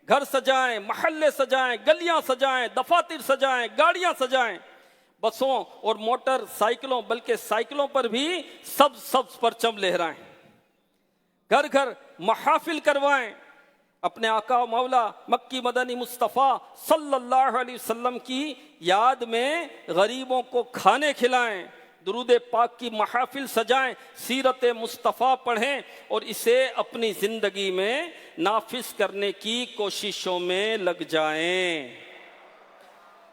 گھر سجائیں، محلے سجائیں، گلیاں سجائیں، دفاتر سجائیں، گاڑیاں سجائیں، بسوں اور موٹر سائیکلوں بلکہ سائیکلوں پر بھی سبز پرچم لہرائیں، گھر گھر محافل کروائیں، اپنے آقا و مولا مکی مدنی مصطفیٰ صلی اللہ علیہ وسلم کی یاد میں غریبوں کو کھانے کھلائیں، درود پاک کی محافل سجائیں، سیرت مصطفیٰ پڑھیں اور اسے اپنی زندگی میں نافذ کرنے کی کوششوں میں لگ جائیں۔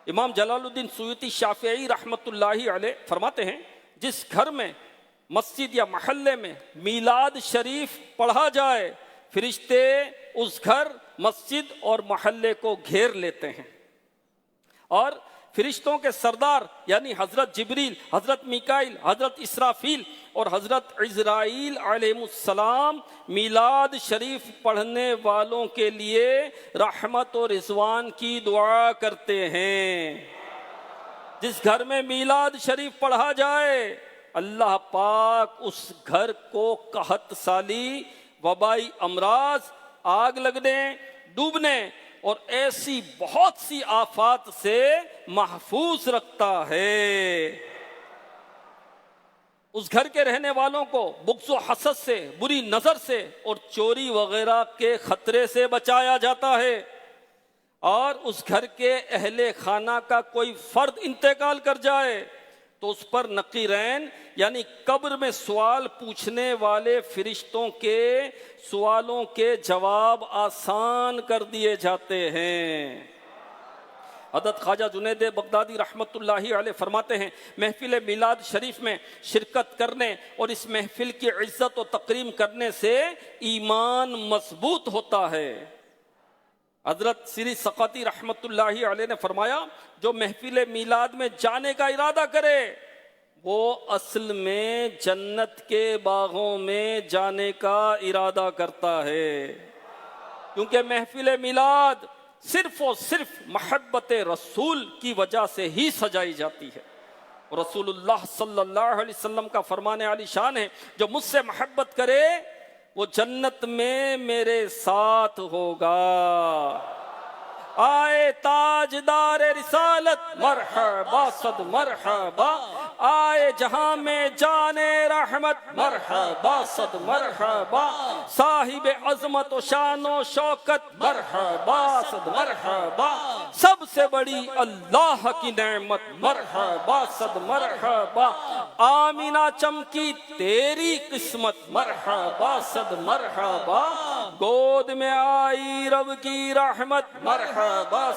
امام جلال الدین سیوطی شافعی رحمت اللہ علیہ فرماتے ہیں، جس گھر میں مسجد یا محلے میں میلاد شریف پڑھا جائے، فرشتے اس گھر، مسجد اور محلے کو گھیر لیتے ہیں، اور فرشتوں کے سردار یعنی حضرت جبریل، حضرت میکائیل، حضرت اسرافیل اور حضرت عزرائیل علیہ السلام میلاد شریف پڑھنے والوں کے لیے رحمت و رضوان کی دعا کرتے ہیں۔ جس گھر میں میلاد شریف پڑھا جائے اللہ پاک اس گھر کو قحط سالی، وبائی امراض، آگ لگنے، ڈوبنے اور ایسی بہت سی آفات سے محفوظ رکھتا ہے۔ اس گھر کے رہنے والوں کو بغض و حسد سے، بری نظر سے اور چوری وغیرہ کے خطرے سے بچایا جاتا ہے۔ اور اس گھر کے اہل خانہ کا کوئی فرد انتقال کر جائے تو اس پر نقیرین یعنی قبر میں سوال پوچھنے والے فرشتوں کے سوالوں کے جواب آسان کر دیے جاتے ہیں۔ حضرت خواجہ جنید بغدادی رحمت اللہ علیہ فرماتے ہیں محفل میلاد شریف میں شرکت کرنے اور اس محفل کی عزت و تکریم کرنے سے ایمان مضبوط ہوتا ہے۔ حضرت سری سقاطی رحمت اللہ علیہ نے فرمایا جو محفل میلاد میں جانے کا ارادہ کرے وہ اصل میں جنت کے باغوں میں جانے کا ارادہ کرتا ہے، کیونکہ محفل میلاد صرف اور صرف محبت رسول کی وجہ سے ہی سجائی جاتی ہے۔ رسول اللہ صلی اللہ علیہ وسلم کا فرمان عالی شان ہے جو مجھ سے محبت کرے وہ جنت میں میرے ساتھ ہوگا۔ آئے تاجدار رسالت مرحبا صد مرحبا، آئے جہاں میں جانے رحمت مرحبا صد مرحبا، صاحب عظمت و شان و شوکت مرحبا صد مرحبا، سب سے بڑی اللہ کی نعمت مرحبا صد مرحبا، آمینہ چمکی تیری قسمت مرحبا صد مرحبا، گود میں آئی رب کی رحمت مرحبا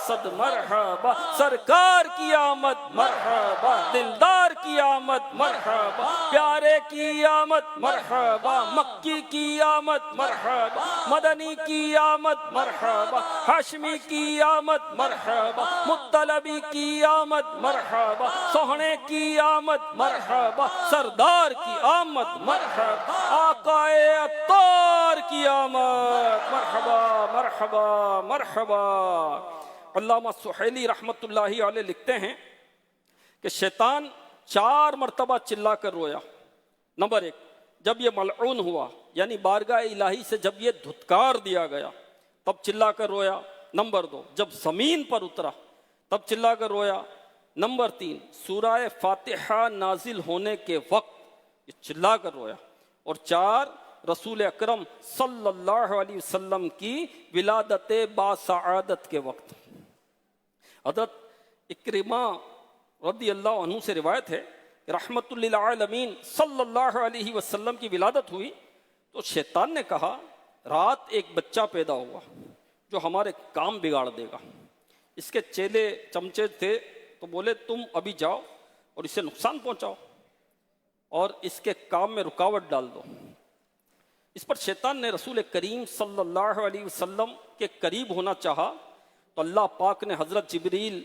صد مرحبا، سرکار کی آمد مرحبا، دلدار کی آمد مرحبا، پیارے کی آمد مرحبا، مکی کی آمد مرحبا، مدنی کی آمد مرحبا، ہاشمی کی آمد مرحبا، مطلبی کی آمد مرحبا، سوہنے کی آمد مرحبا، سردار کی آمد مرحبا، آقائے عطار کی آمد مرحبا مرحبا مرحبا۔ علامہ سہیلی رحمت اللہ علیہ لکھتے ہیں کہ شیطان 4 مرتبہ چلا کر رویا۔ نمبر 1 جب یہ ملعون ہوا یعنی بارگاہ الہی سے جب یہ دھتکار دیا گیا تب چلا کر رویا۔ نمبر 2 جب زمین پر اترا تب چلا کر رویا۔ نمبر 3 سورہ فاتحہ نازل ہونے کے وقت یہ چلا کر رویا۔ اور 4 رسول اکرم صلی اللہ علیہ وسلم کی ولادت باسعادت کے وقت۔ حضرت اکرمہ رضی اللہ عنہ سے روایت ہے کہ رحمت للعالمین صلی اللہ علیہ وسلم کی ولادت ہوئی تو شیطان نے کہا رات ایک بچہ پیدا ہوا جو ہمارے کام بگاڑ دے گا۔ اس کے چیلے چمچے تھے تو بولے تم ابھی جاؤ اور اسے نقصان پہنچاؤ اور اس کے کام میں رکاوٹ ڈال دو۔ اس پر شیطان نے رسول کریم صلی اللہ علیہ وسلم کے قریب ہونا چاہا تو اللہ پاک نے حضرت جبریل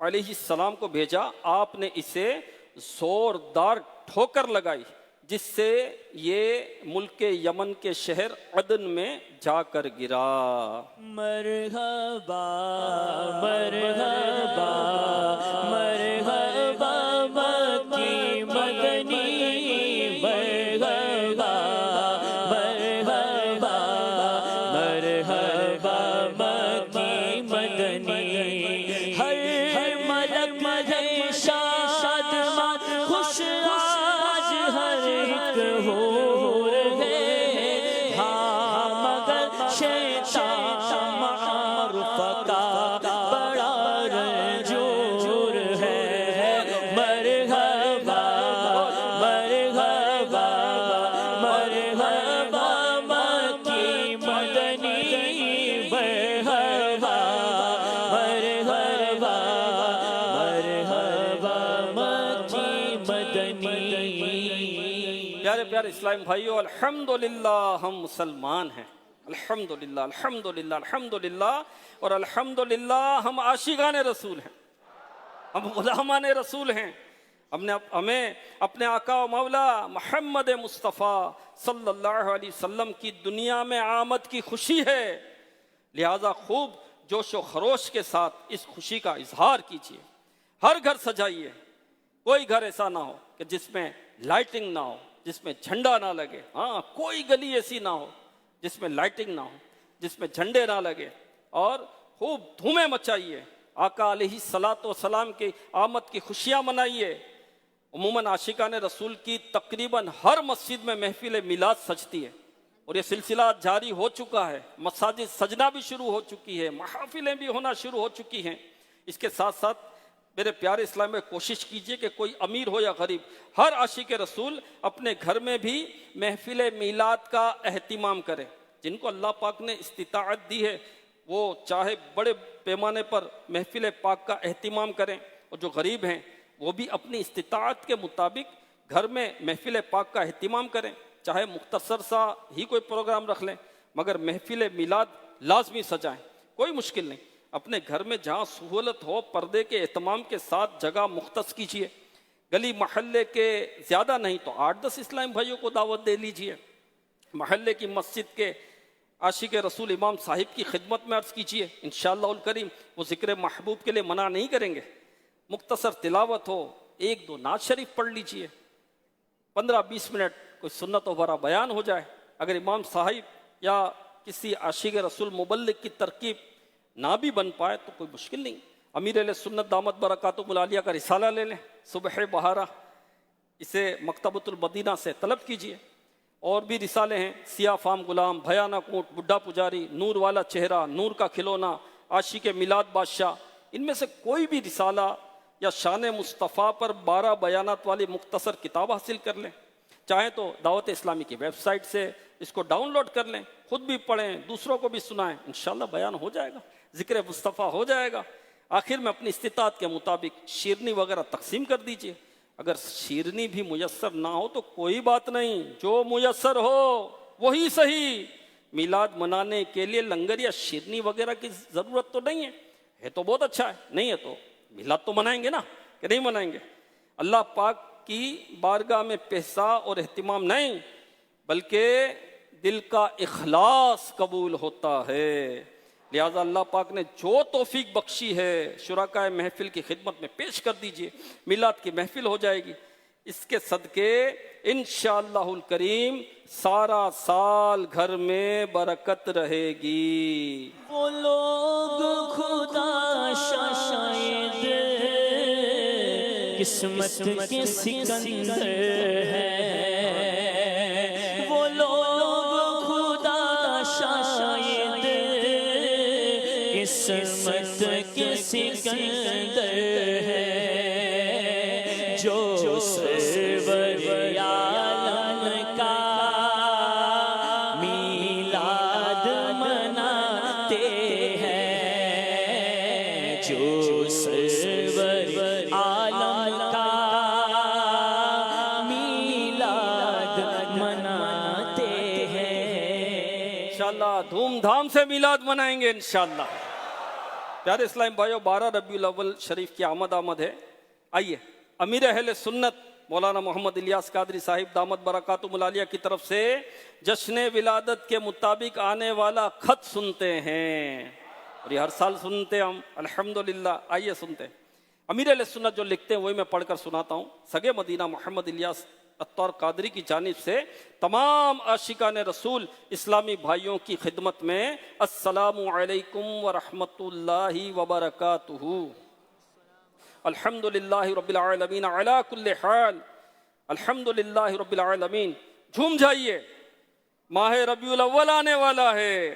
علیہ السلام کو بھیجا۔ آپ نے اسے زوردار ٹھوکر لگائی جس سے یہ ملک یمن کے شہر عدن میں جا کر گرا۔ مرحبا مرحبا مرحبا مکی مدنی، مرحبا مرحبا مرحبا مکی مدنی، ہر ملک مدھے شادمان خوش آج ہر ایک حور ہے، ہاں مگر شیطان معروف کا بڑا رنجور ہے۔ مرحبا مرحبا مرحبا مکی مدنی، مرحبا مرحبا مرحبا مکی مدنی۔ پیارے پیارے اسلام بھائیو، الحمدللہ ہم مسلمان ہیں، الحمدللہ الحمدللہ الحمدللہ، اور الحمدللہ ہم عاشقان رسول ہیں، ہم غلامان رسول ہیں۔ ہمیں اپنے آقا و مولا محمد مصطفیٰ صلی اللہ علیہ وسلم کی دنیا میں آمد کی خوشی ہے، لہذا خوب جوش و خروش کے ساتھ اس خوشی کا اظہار کیجیے۔ ہر گھر سجائیے، کوئی گھر ایسا نہ ہو کہ جس میں لائٹنگ نہ ہو، جس میں جھنڈا نہ لگے۔ ہاں، کوئی گلی ایسی نہ ہو جس میں لائٹنگ نہ ہو، جس میں جھنڈے نہ لگے، اور خوب دھومیں مچائیے، آقا علیہ الصلاۃ والسلام کی آمد کی خوشیاں منائیے۔ عموماً عاشقان رسول کی تقریباً ہر مسجد میں محفل میلاد سجتی ہے، اور یہ سلسلہ جاری ہو چکا ہے، مساجد سجنا بھی شروع ہو چکی ہے، محافلیں بھی ہونا شروع ہو چکی ہیں۔ اس کے ساتھ ساتھ میرے پیارے اسلام میں کوشش کیجئے کہ کوئی امیر ہو یا غریب، ہر عاشق رسول اپنے گھر میں بھی محفل میلاد کا اہتمام کرے۔ جن کو اللہ پاک نے استطاعت دی ہے وہ چاہے بڑے پیمانے پر محفل پاک کا اہتمام کریں، اور جو غریب ہیں وہ بھی اپنی استطاعت کے مطابق گھر میں محفل پاک کا اہتمام کریں، چاہے مختصر سا ہی کوئی پروگرام رکھ لیں، مگر محفل میلاد لازمی سجائیں، کوئی مشکل نہیں۔ اپنے گھر میں جہاں سہولت ہو پردے کے اہتمام کے ساتھ جگہ مختص کیجیے، گلی محلے کے زیادہ نہیں تو 8-10 اسلام بھائیوں کو دعوت دے لیجیے، محلے کی مسجد کے عاشق رسول امام صاحب کی خدمت میں عرض کیجیے، انشاءاللہ الکریم وہ ذکر محبوب کے لیے منع نہیں کریں گے۔ مختصر تلاوت ہو، 1-2 نعت شریف پڑھ لیجیے، 15-20 منٹ کوئی سنت و برا بیان ہو جائے۔ اگر امام صاحب یا کسی عاشق رسول مبلغ کی ترکیب نہ بھی بن پائے تو کوئی مشکل نہیں، امیر اہل سنت دامت برکاتہم العالیہ کا رسالہ لے لیں، صبح بہارہ، اسے مکتبۃ المدینہ سے طلب کیجیے۔ اور بھی رسالے ہیں، سیاہ فام غلام، بھیانک اونٹ، بڈھا پجاری، نور والا چہرہ، نور کا کھلونا، عاشق میلاد بادشاہ، ان میں سے کوئی بھی رسالہ یا شان مصطفیٰ پر 12 بیانات والی مختصر کتاب حاصل کر لیں، چاہیں تو دعوت اسلامی کی ویب سائٹ سے اس کو ڈاؤن لوڈ کر لیں، خود بھی پڑھیں، دوسروں کو بھی سنائیں، انشاءاللہ بیان ہو جائے گا، ذکر مصطفیٰ ہو جائے گا۔ آخر میں اپنی استطاعت کے مطابق شیرنی وغیرہ تقسیم کر دیجئے۔ اگر شیرنی بھی میسر نہ ہو تو کوئی بات نہیں، جو میسر ہو وہی صحیح۔ میلاد منانے کے لیے لنگر یا شیرنی وغیرہ کی ضرورت تو نہیں ہے تو بہت اچھا ہے، نہیں ہے تو میلاد تو منائیں گے نا، کہ نہیں منائیں گے؟ اللہ پاک کی بارگاہ میں پیسہ اور اہتمام نہیں بلکہ دل کا اخلاص قبول ہوتا ہے، لہذا اللہ پاک نے جو توفیق بخشی ہے شرکائے محفل کی خدمت میں پیش کر دیجئے، میلاد کی محفل ہو جائے گی، اس کے صدقے انشاءاللہ الکریم سارا سال گھر میں برکت رہے گی۔ وہ لوگ خدا شاید قسمت کے سکندر ہیں، وہ لوگ خدا شاید قسمت کے سکندر ہیں، جو سرور عالم کا میلاد مناتے ہیں، جو سرور عالم کا میلاد مناتے ہیں۔ انشاءاللہ دھوم دھام سے میلاد منائیں گے انشاءاللہ۔ پیارے اسلام بھائیو، 12 ربیع الاول شریف کی آمد ہے۔ آئیے امیر اہل سنت مولانا محمد الیاس قادری صاحب دامت برکاتہم العالیہ کی طرف سے جشن ولادت کے مطابق آنے والا خط سنتے ہیں، اور یہ ہر سال سنتے ہیں ہم الحمدللہ۔ آئیے سنتے ہیں۔ امیر اہل سنت جو لکھتے ہیں وہی میں پڑھ کر سناتا ہوں۔ سگے مدینہ محمد الیاس عطار قادری کی جانب سے تمام عاشقان رسول اسلامی بھائیوں کی خدمت میں السلام علیکم ورحمۃ اللہ وبرکاتہ۔ الحمدللہ رب العالمین علی کل حال، الحمدللہ رب العالمین۔ جھوم جائیے، ماہ ربیع الاول آنے والا ہے،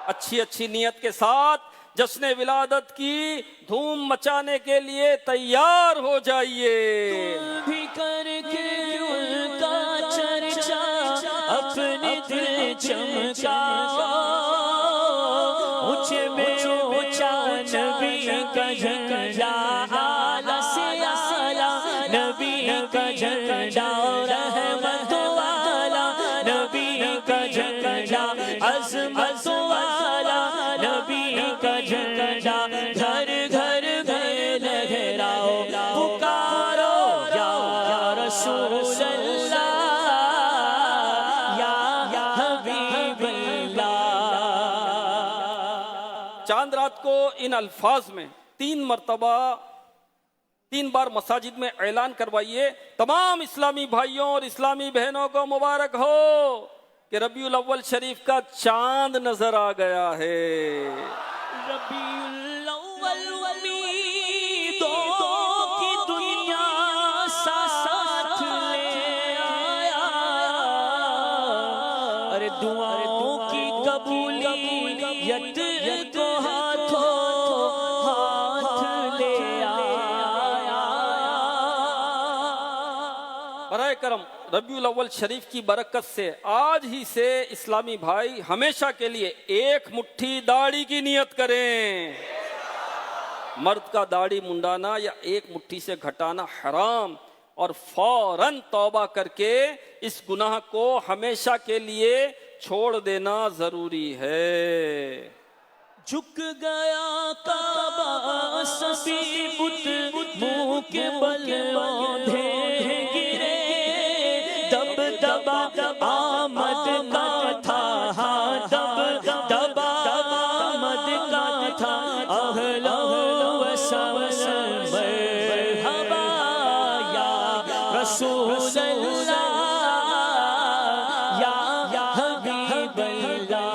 اچھی اچھی نیت کے ساتھ جشن ولادت کی دھوم مچانے کے لیے تیار ہو جائیے۔ بھی کر کے ان کا چرچا اپنے دل چمکا، اونچے میں اونچا نبی کا جھنڈا، اعلیٰ سے اعلیٰ نبی کا جھنڈا، رحمت والا نبی کا جھنڈا، عظمت والا نبی کا جھنڈا، گھر گھر میں لہراؤ، پکارو چاند رات کو ان الفاظ میں 3 بار مساجد میں اعلان کروائیے، تمام اسلامی بھائیوں اور اسلامی بہنوں کو مبارک ہو کہ ربیع الاول شریف کا چاند نظر آ گیا ہے۔ ربیع الاول امیدوں کی دنیا ساتھ لے آیا، ارے دعاؤں کی قبولیت کو ہاتھوں ہاتھ لے آیا۔ برائے کرم ربیع الاول شریف کی برکت سے آج ہی سے اسلامی بھائی ہمیشہ کے لیے 1 مٹھی داڑھی کی نیت کریں۔ مرد کا داڑھی منڈانا یا 1 مٹھی سے گھٹانا حرام، اور فوراً توبہ کر کے اس گناہ کو ہمیشہ کے لیے چھوڑ دینا ضروری ہے۔ جھک گیا کعبہ سبھی بت منہ کے بل اوندھے گرے، دب دبا آمد کا تھا، دب دبا آمد کا تھا، اہلا و سہلا مرحبا یا رسول اللہ یا حبیب اللہ۔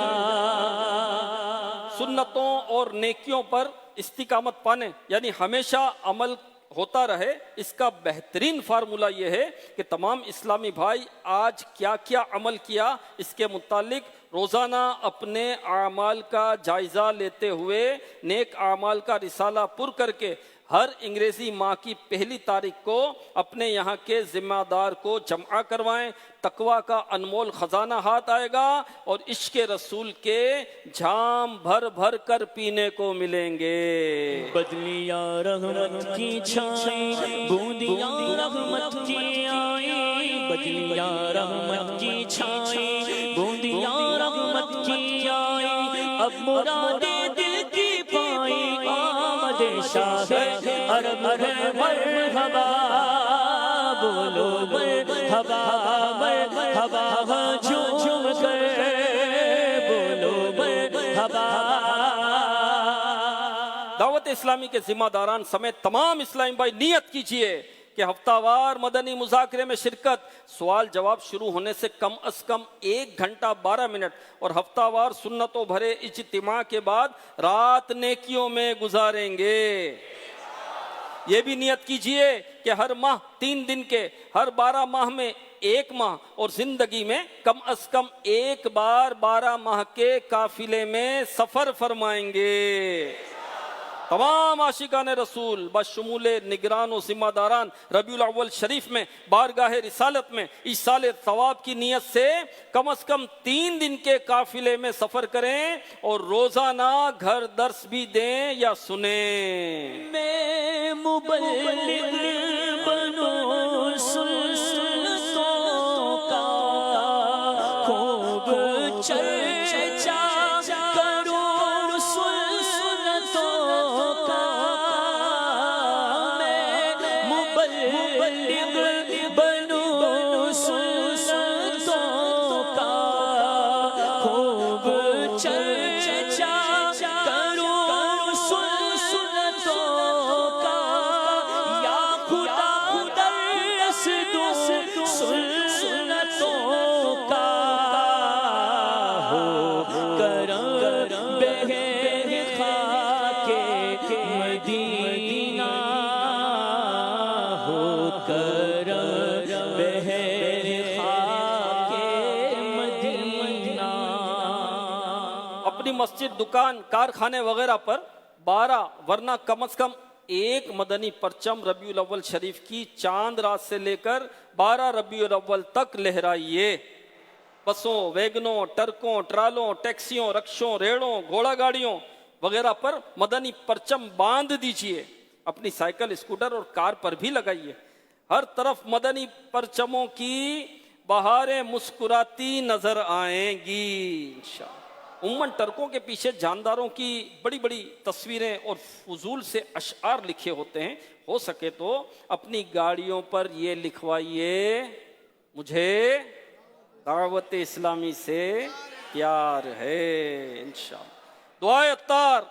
سنتوں اور نیکیوں پر استقامت پانے یعنی ہمیشہ عمل ہوتا رہے، اس کا بہترین فارمولہ یہ ہے کہ تمام اسلامی بھائی آج کیا کیا عمل کیا اس کے متعلق روزانہ اپنے اعمال کا جائزہ لیتے ہوئے نیک اعمال کا رسالہ پر کر کے ہر انگریزی ماہ کی 1 تاریخ کو اپنے یہاں کے ذمہ دار کو جمع کروائیں۔ تقویٰ کا انمول خزانہ ہاتھ آئے گا اور عشق رسول کے جام بھر بھر کر پینے کو ملیں گے۔ بدلیاں رحمت کی چھائیں، بوندیاں رحمت کی آئیں، بدلیاں رحمت کی چھائیں، بوندیاں رحمت کی آئیں، اب مرادیں دل کی پائیں، آمد شاہ عرب ہے مرحبا، بولو مرحبا مرحبا، جھوم جھوم کر بولو مرحبا۔ دعوت اسلامی کے ذمہ داران سمیت تمام اسلامی بھائی نیت کیجئے کہ ہفتہ وار مدنی مذاکرے میں شرکت، سوال جواب شروع ہونے سے کم از کم 1 گھنٹہ 12 منٹ، اور ہفتہ وار سنتوں بھرے اجتماع کے بعد رات نیکیوں میں گزاریں گے۔ یہ بھی نیت کیجئے کہ ہر ماہ 3 دن کے، ہر 12 ماہ میں 1 ماہ، اور زندگی میں کم از کم 1 بار 12 ماہ کے قافلے میں سفر فرمائیں گے۔ تمام عاشقان رسول بشمول نگران و ذمہ داران ربیع الاول شریف میں بارگاہ رسالت میں ایصال ثواب کی نیت سے کم از کم 3 دن کے قافلے میں سفر کریں اور روزانہ گھر درس بھی دیں یا سنیں۔ میں مبلغ بنوں سنتوں کا، خوب چرچا کروں سنتوں کا، میں مبلغ بنوں سنتوں کا، خوب چرچا کروں سنتوں کا، یا خدا درس دوں سنتوں کا، ہو کرم بہر خاک مدینہ، ہو کرم بہر خاک مدینہ۔ اپنی مسجد، دکان، کارخانے وغیرہ پر 12 ورنہ کم از کم 1 مدنی پرچم ربیع الاول شریف کی چاند رات سے لے کر 12 ربیع الاول تک لہرائیے۔ بسوں، ویگنوں، ٹرکوں، ٹرالوں، ٹیکسیوں، رکشوں، ریڑوں، گھوڑا گاڑیوں وغیرہ پر مدنی پرچم باندھ دیجئے۔ اپنی سائیکل، اسکوٹر اور کار پر بھی لگائیے۔ ہر طرف مدنی پرچموں کی بہاریں مسکراتی نظر آئیں گی انشاءاللہ۔ عموماً ٹرکوں کے پیچھے جانداروں کی بڑی بڑی تصویریں اور فضول سے اشعار لکھے ہوتے ہیں، ہو سکے تو اپنی گاڑیوں پر یہ لکھوائیے، مجھے دعوت اسلامی سے پیار ہے انشاءاللہ۔ دعائے عطار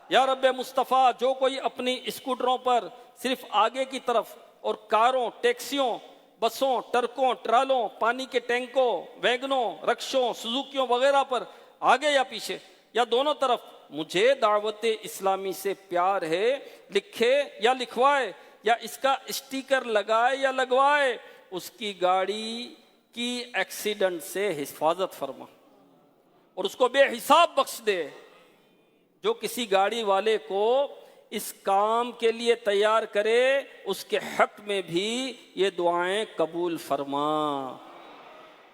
یا رب مصطفیٰ جو کوئی اپنی اسکوٹروں پر صرف آگے کی طرف اور کاروں، ٹیکسیوں، بسوں، ٹرکوں، ٹرالوں، پانی کے ٹینکوں، ویگنوں، رکشوں، سزوکیوں وغیرہ پر آگے یا پیچھے یا دونوں طرف مجھے دعوت اسلامی سے پیار ہے لکھے یا لکھوائے یا اس کا اسٹیکر لگائے یا لگوائے، اس کی گاڑی کی ایکسیڈنٹ سے حفاظت فرما اور اس کو بے حساب بخش دے۔ جو کسی گاڑی والے کو اس کام کے لیے تیار کرے اس کے حق میں بھی یہ دعائیں قبول فرما۔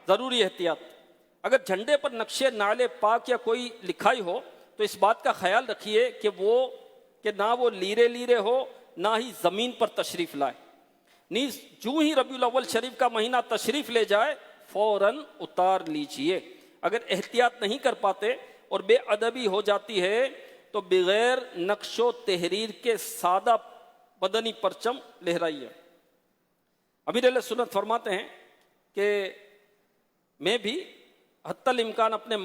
ضروری احتیاط، اگر جھنڈے پر نقشے نعل پاک یا کوئی لکھائی ہو تو اس بات کا خیال رکھیے کہ نہ وہ لیرے لیرے ہو نہ ہی زمین پر تشریف لائے، نیز جو ہی ربیع الاول شریف کا مہینہ تشریف لے جائے فوراً اتار لیجئے۔ اگر احتیاط نہیں کر پاتے اور بے ادبی ہو جاتی ہے تو بغیر نقش و تحریر کے سادہ مدنی پرچم لہرائیے۔ امیر اہل سنت فرماتے ہیں کہ میں بھی حتی الامکان اپنے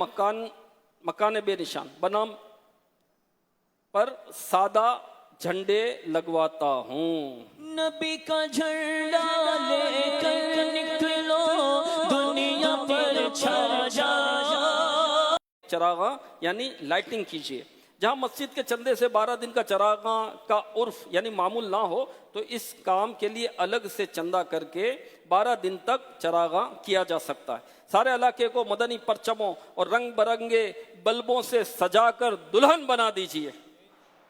مکان بے نشان بنام پر سادہ جھنڈے لگواتا ہوں۔ نبی کا جھنڈا لے کر نکلو دنیا پر چھا جا۔ چراغاں یعنی لائٹنگ کیجیے۔ جہاں مسجد کے چندے سے 12 دن کا چراغاں کا عرف یعنی معمول نہ ہو تو اس کام کے لیے الگ سے چندہ کر کے 12 دن تک چراغاں کیا جا سکتا ہے۔ سارے علاقے کو مدنی پرچموں اور رنگ برنگے بلبوں سے سجا کر دلہن بنا دیجیے۔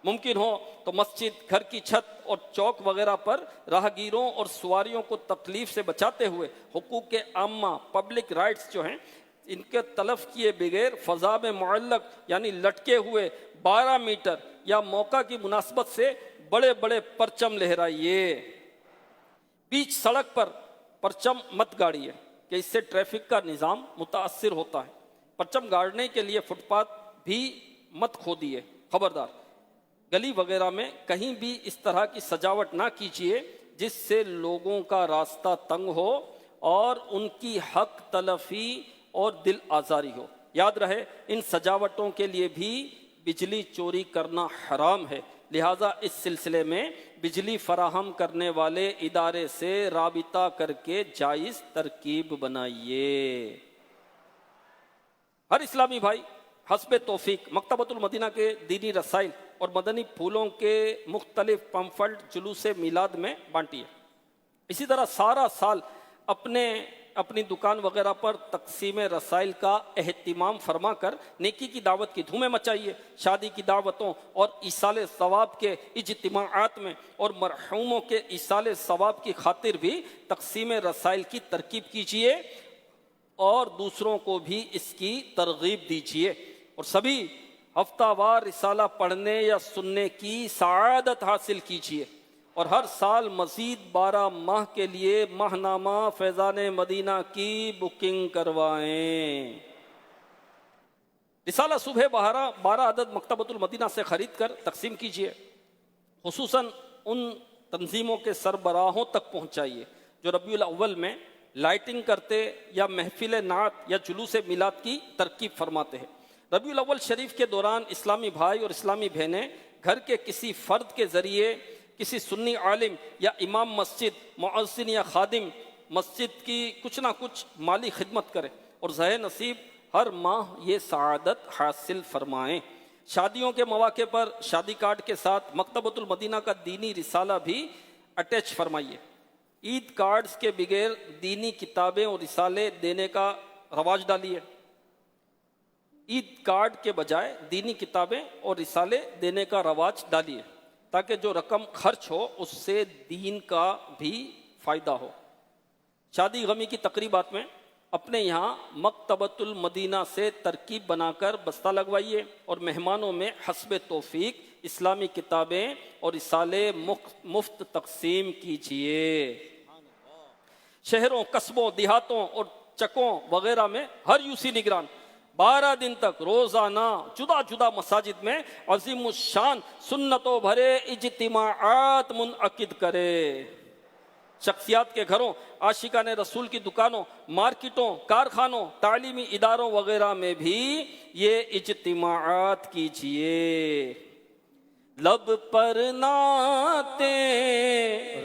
ممکن ہو تو مسجد، گھر کی چھت اور چوک وغیرہ پر راہگیروں اور سواریوں کو تکلیف سے بچاتے ہوئے حقوق عامہ پبلک رائٹس جو ہیں ان کے تلف کیے بغیر فضا میں معلق یعنی لٹکے ہوئے 12 میٹر یا موقع کی مناسبت سے بڑے بڑے پرچم لہرائیے۔ بیچ سڑک پر پرچم مت گاڑیے کہ اس سے ٹریفک کا نظام متاثر ہوتا ہے۔ پرچم گاڑنے کے لیے فٹ پاتھ بھی مت کھودیے۔ خبردار، گلی وغیرہ میں کہیں بھی اس طرح کی سجاوٹ نہ کیجیے جس سے لوگوں کا راستہ تنگ ہو اور ان کی حق تلفی اور دل آزاری ہو۔ یاد رہے ان سجاوٹوں کے لیے بھی بجلی چوری کرنا حرام ہے، لہٰذا اس سلسلے میں بجلی فراہم کرنے والے ادارے سے رابطہ کر کے جائز ترکیب بنائیے۔ ہر اسلامی بھائی حسب توفیق مکتبۃ المدینہ کے دینی رسائل اور مدنی پھولوں کے مختلف پمفلٹ جلوس میلاد میں بانٹیے۔ اسی طرح سارا سال اپنی دکان وغیرہ پر تقسیم رسائل کا اہتمام فرما کر نیکی کی دعوت کی دھومیں مچائیے۔ شادی کی دعوتوں اور ایصال ثواب کے اجتماعات میں اور مرحوموں کے ایصال ثواب کی خاطر بھی تقسیم رسائل کی ترکیب کیجیے اور دوسروں کو بھی اس کی ترغیب دیجیے، اور سبھی ہفتہ وار رسالہ پڑھنے یا سننے کی سعادت حاصل کیجیے، اور ہر سال مزید 12 ماہ کے لیے ماہنامہ فیضان مدینہ کی بکنگ کروائیں۔ رسالہ صبح 12 عدد مکتبۃ المدینہ سے خرید کر تقسیم کیجیے، خصوصاً ان تنظیموں کے سربراہوں تک پہنچائیے جو ربیع الاول میں لائٹنگ کرتے یا محفل نعت یا جلوس میلاد کی ترکیب فرماتے ہیں۔ ربیع الاول شریف کے دوران اسلامی بھائی اور اسلامی بہنیں گھر کے کسی فرد کے ذریعے کسی سنی عالم یا امام مسجد، مؤذن یا خادم مسجد کی کچھ نہ کچھ مالی خدمت کریں اور ذہ نصیب ہر ماہ یہ سعادت حاصل فرمائیں۔ شادیوں کے مواقع پر شادی کارڈ کے ساتھ مکتبۃ المدینہ کا دینی رسالہ بھی اٹیچ فرمائیے۔ عید کارڈز کے بغیر دینی کتابیں اور رسالے دینے کا رواج ڈالیے۔ عید کارڈ کے بجائے دینی کتابیں اور رسالے دینے کا رواج ڈالیے تاکہ جو رقم خرچ ہو اس سے دین کا بھی فائدہ ہو۔ شادی غمی کی تقریبات میں اپنے یہاں مکتبۃ المدینہ سے ترکیب بنا کر بستہ لگوائیے اور مہمانوں میں حسب توفیق اسلامی کتابیں اور رسالے مفت تقسیم کیجیے۔ شہروں، قصبوں، دیہاتوں اور چکوں وغیرہ میں ہر یوسی نگران 12 دن تک روزانہ جدا جدا مساجد میں عظیم الشان سنتوں بھرے اجتماعات منعقد کرے۔ شخصیات کے گھروں، عاشقان رسول کی دکانوں، مارکیٹوں، کارخانوں، تعلیمی اداروں وغیرہ میں بھی یہ اجتماعات کیجیے۔ لب پر نعتیں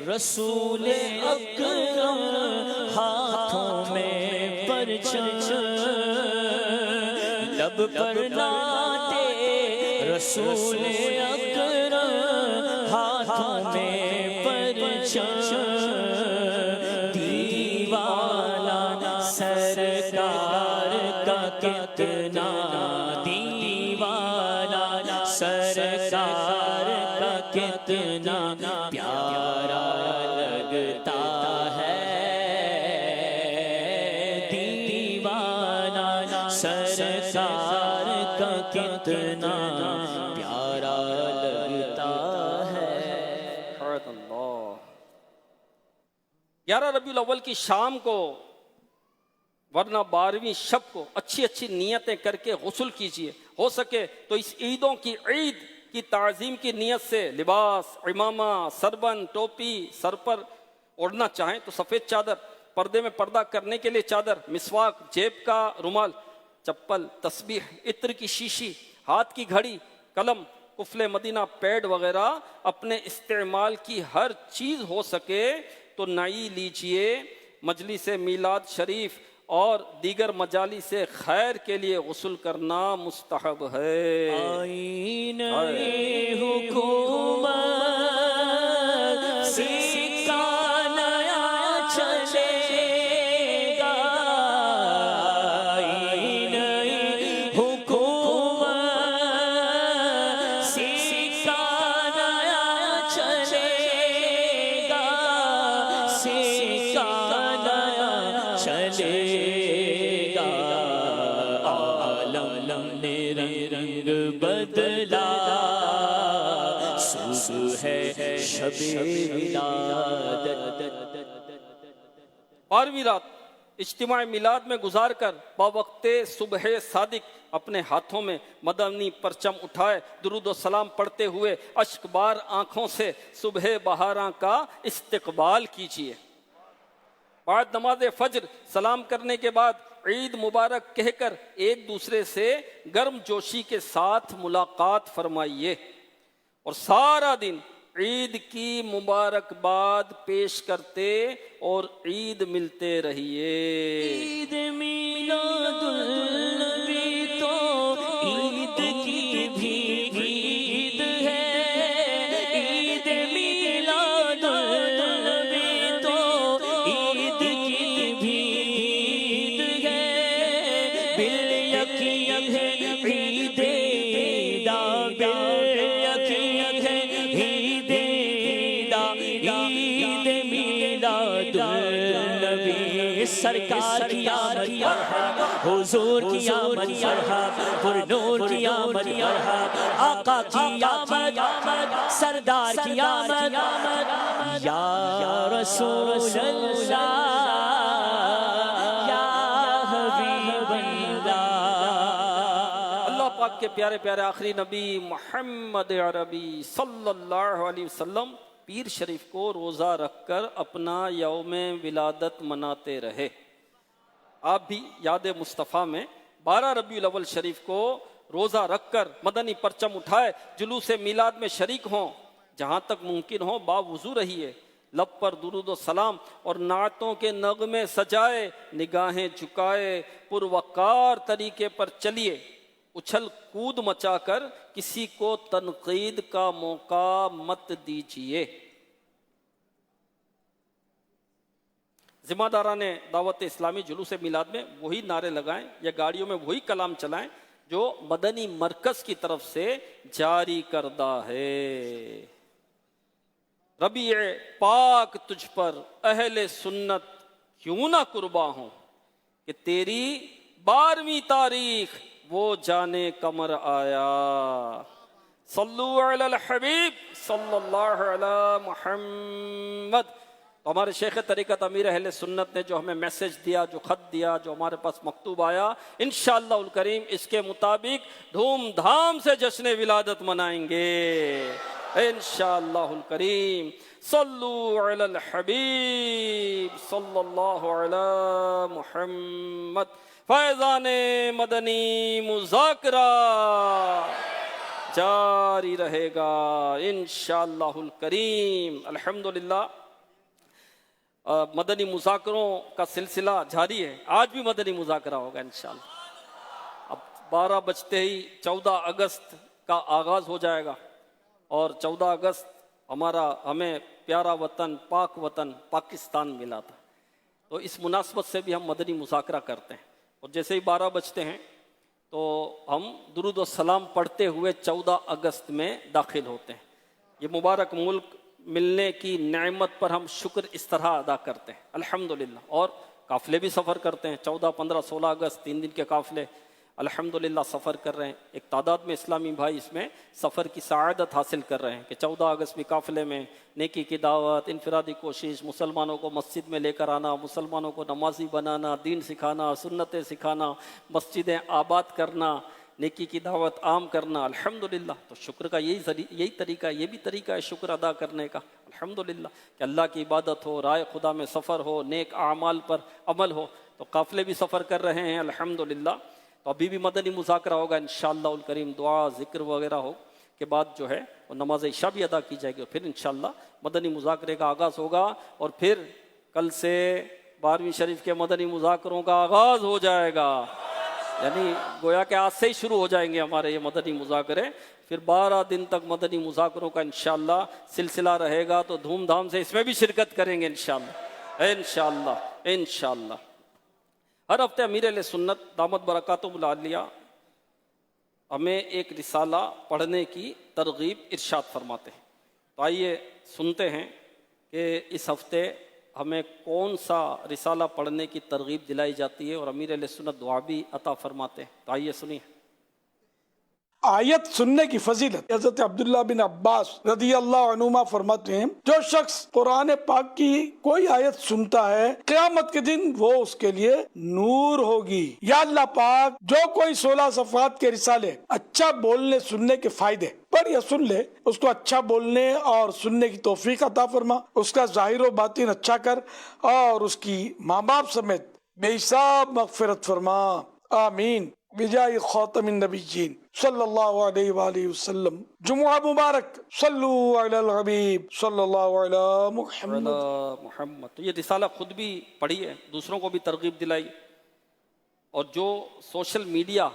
رسول اکرم ہاتھوں میں پرچم، لب پر نعتیں رسول اکرم ہاتھوں میں پرچم، دیوانہ سرکار کا کتنا، دیوانہ سرکار کا کتنا پیارا لگتا ہے، دیوانہ سرکار کا کتنا پیارا لگتا ہے۔ سبحان اللہ۔ 11 ربیع الاول کی شام کو ورنہ 12ویں شب کو اچھی اچھی نیتیں کر کے غسل کیجئے، ہو سکے تو اس عیدوں کی عید کی تعظیم کی نیت سے لباس، عمامہ، سربند، ٹوپی سر پر اوڑھنا چاہیں تو سفید چادر، پردے میں پردہ کرنے کے لیے چادر، مسواک، جیب کا رومال، چپل، تسبیح، عطر کی شیشی، ہاتھ کی گھڑی، قلم، قفل مدینہ، پیڈ وغیرہ اپنے استعمال کی ہر چیز ہو سکے تو نئی لیجئے۔ مجلس میلاد شریف اور دیگر مجالی سے خیر کے لیے غسل کرنا مستحب ہے۔ آئین حکومت سکہ نیا چلے گا، آئین حکومت سکہ نیا چلے گا، سکہ نیا چلے گا، عالم نے رنگ بدلا، صبح ہے شب ولادت۔ 12ویں رات اجتماع میلاد میں گزار کر باوقت صبح صادق اپنے ہاتھوں میں مدنی پرچم اٹھائے درود و سلام پڑھتے ہوئے اشک بار آنکھوں سے صبح بہاراں کا استقبال کیجیے۔ بعد نماز فجر سلام کرنے کے بعد عید مبارک کہہ کر ایک دوسرے سے گرم جوشی کے ساتھ ملاقات فرمائیے اور سارا دن عید کی مبارکباد پیش کرتے اور عید ملتے رہیے۔ عید میلاد النبی تو عید کی بھی عید ہے، عید میلاد النبی تو عید کی بھی عید ہے، بالیقین ہے عید دا، بالیقین ہے عید دا، عید میلاد النبی سرکار کی آمد مرحب، حضور کی آمد مرحب، پر نور کی آمد مرحب، آقا کی آمد سردار کی آمد، یا رسول اللہ یا حبیب اللہ۔ اللہ پاک کے پیارے پیارے آخری نبی محمد عربی صلی اللہ علیہ وسلم پیر شریف کو روزہ رکھ کر اپنا یوم ولادت مناتے رہے۔ آپ بھی یاد مصطفیٰ میں 12 ربیع الاول شریف کو روزہ رکھ کر مدنی پرچم اٹھائے جلوس میلاد میں شریک ہوں، جہاں تک ممکن ہو باوضو رہیے، لب پر درود و سلام اور نعتوں کے نغمے سجائے، نگاہیں جھکائے پروقار طریقے پر چلیے، اچھل کود مچا کر کسی کو تنقید کا موقع مت دیجیے۔ ذمہ داران دعوت اسلامی جلوس میلاد میں وہی نعرے لگائیں یا گاڑیوں میں وہی کلام چلائیں جو مدنی مرکز کی طرف سے جاری کردہ ہے۔ ربیع پاک تجھ پر اہل سنت کیوں نہ قرباں ہوں کہ تیری 12ویں تاریخ وہ جانے قمر آیا۔ صلو علی الحبیب صلی اللہ علی محمد۔ تو ہمارے شیخ طریقت امیر اہل سنت نے جو ہمیں میسج دیا، جو خط دیا، جو ہمارے پاس مکتوب آیا، انشاءاللہ الکریم اس کے مطابق دھوم دھام سے جشن ولادت منائیں گے انشاءاللہ الکریم۔ صلو علی الحبیب صلی اللہ علی محمد۔ فیضان مدنی مذاکرہ جاری رہے گا انشاءاللہ الکریم۔ الحمدللہ مدنی مذاکروں کا سلسلہ جاری ہے، آج بھی مدنی مذاکرہ ہوگا انشاءاللہ۔ اب 12 بجتے ہی 14 اگست کا آغاز ہو جائے گا، اور 14 اگست ہمیں پیارا وطن، پاک وطن پاکستان ملا تھا، تو اس مناسبت سے بھی ہم مدنی مذاکرہ کرتے ہیں۔ اور جیسے ہی 12 بجتے ہیں تو ہم درود و سلام پڑھتے ہوئے 14 اگست میں داخل ہوتے ہیں۔ یہ مبارک ملک ملنے کی نعمت پر ہم شکر اس طرح ادا کرتے ہیں الحمدللہ، اور قافلے بھی سفر کرتے ہیں، 14، 15، 16 اگست 3 دن کے قافلے الحمدللہ سفر کر رہے ہیں۔ ایک تعداد میں اسلامی بھائی اس میں سفر کی سعادت حاصل کر رہے ہیں کہ 14 اگست بھی قافلے میں نیکی کی دعوت، انفرادی کوشش، مسلمانوں کو مسجد میں لے کر آنا، مسلمانوں کو نمازی بنانا، دین سکھانا، سنتیں سکھانا، مسجدیں آباد کرنا، نیکی کی دعوت عام کرنا الحمدللہ۔ تو شکر کا یہی طریقہ، یہ بھی طریقہ ہے شکر ادا کرنے کا الحمدللہ، کہ اللہ کی عبادت ہو، رائے خدا میں سفر ہو، نیک اعمال پر عمل ہو۔ تو قافلے بھی سفر کر رہے ہیں الحمدللہ۔ تو ابھی بھی مدنی مذاکرہ ہوگا انشاءاللہ الکریم، دعا ذکر وغیرہ ہو کے بعد جو ہے وہ نماز عشاء بھی ادا کی جائے گی، اور پھر انشاءاللہ مدنی مذاکرے کا آغاز ہوگا، اور پھر کل سے 12ویں شریف کے مدنی مذاکروں کا آغاز ہو جائے گا، یعنی گویا کہ آج سے ہی شروع ہو جائیں گے ہمارے یہ مدنی مذاکرے۔ پھر 12 دن تک مدنی مذاکروں کا انشاءاللہ سلسلہ رہے گا، تو دھوم دھام سے اس میں بھی شرکت کریں گے انشاءاللہ انشاءاللہ انشاءاللہ۔ ہر ہفتے امیر اہل سنت دامت برکاتہم العالیہ ہمیں ایک رسالہ پڑھنے کی ترغیب ارشاد فرماتے ہیں۔ تو آئیے سنتے ہیں کہ اس ہفتے ہمیں کون سا رسالہ پڑھنے کی ترغیب دلائی جاتی ہے، اور امیر اہل سنت دعا بھی عطا فرماتے ہیں۔ تو آئیے سنیے۔ آیت سننے کی فضیلت۔ حضرت عبداللہ بن عباس رضی اللہ عنہما فرماتے ہیں، جو شخص قرآن پاک کی کوئی آیت سنتا ہے قیامت کے دن وہ اس کے لیے نور ہوگی۔ یا اللہ پاک جو کوئی 16 صفحات کے رسالے اچھا بولنے سننے کے فائدے پڑھ یا سن لے، اس کو اچھا بولنے اور سننے کی توفیق عطا فرما، اس کا ظاہر و باطن اچھا کر، اور اس کی ماں باپ سمیت بے حساب مغفرت فرما، آمین بجائے خاتم النبیین صلی اللہ علیہ وآلہ وسلم۔ جمعہ مبارک، صلو علی الحبیب صلی اللہ علیہ محمد۔ تو یہ رسالہ خود بھی پڑھی ہے، دوسروں کو بھی ترغیب دلائی، اور جو سوشل میڈیا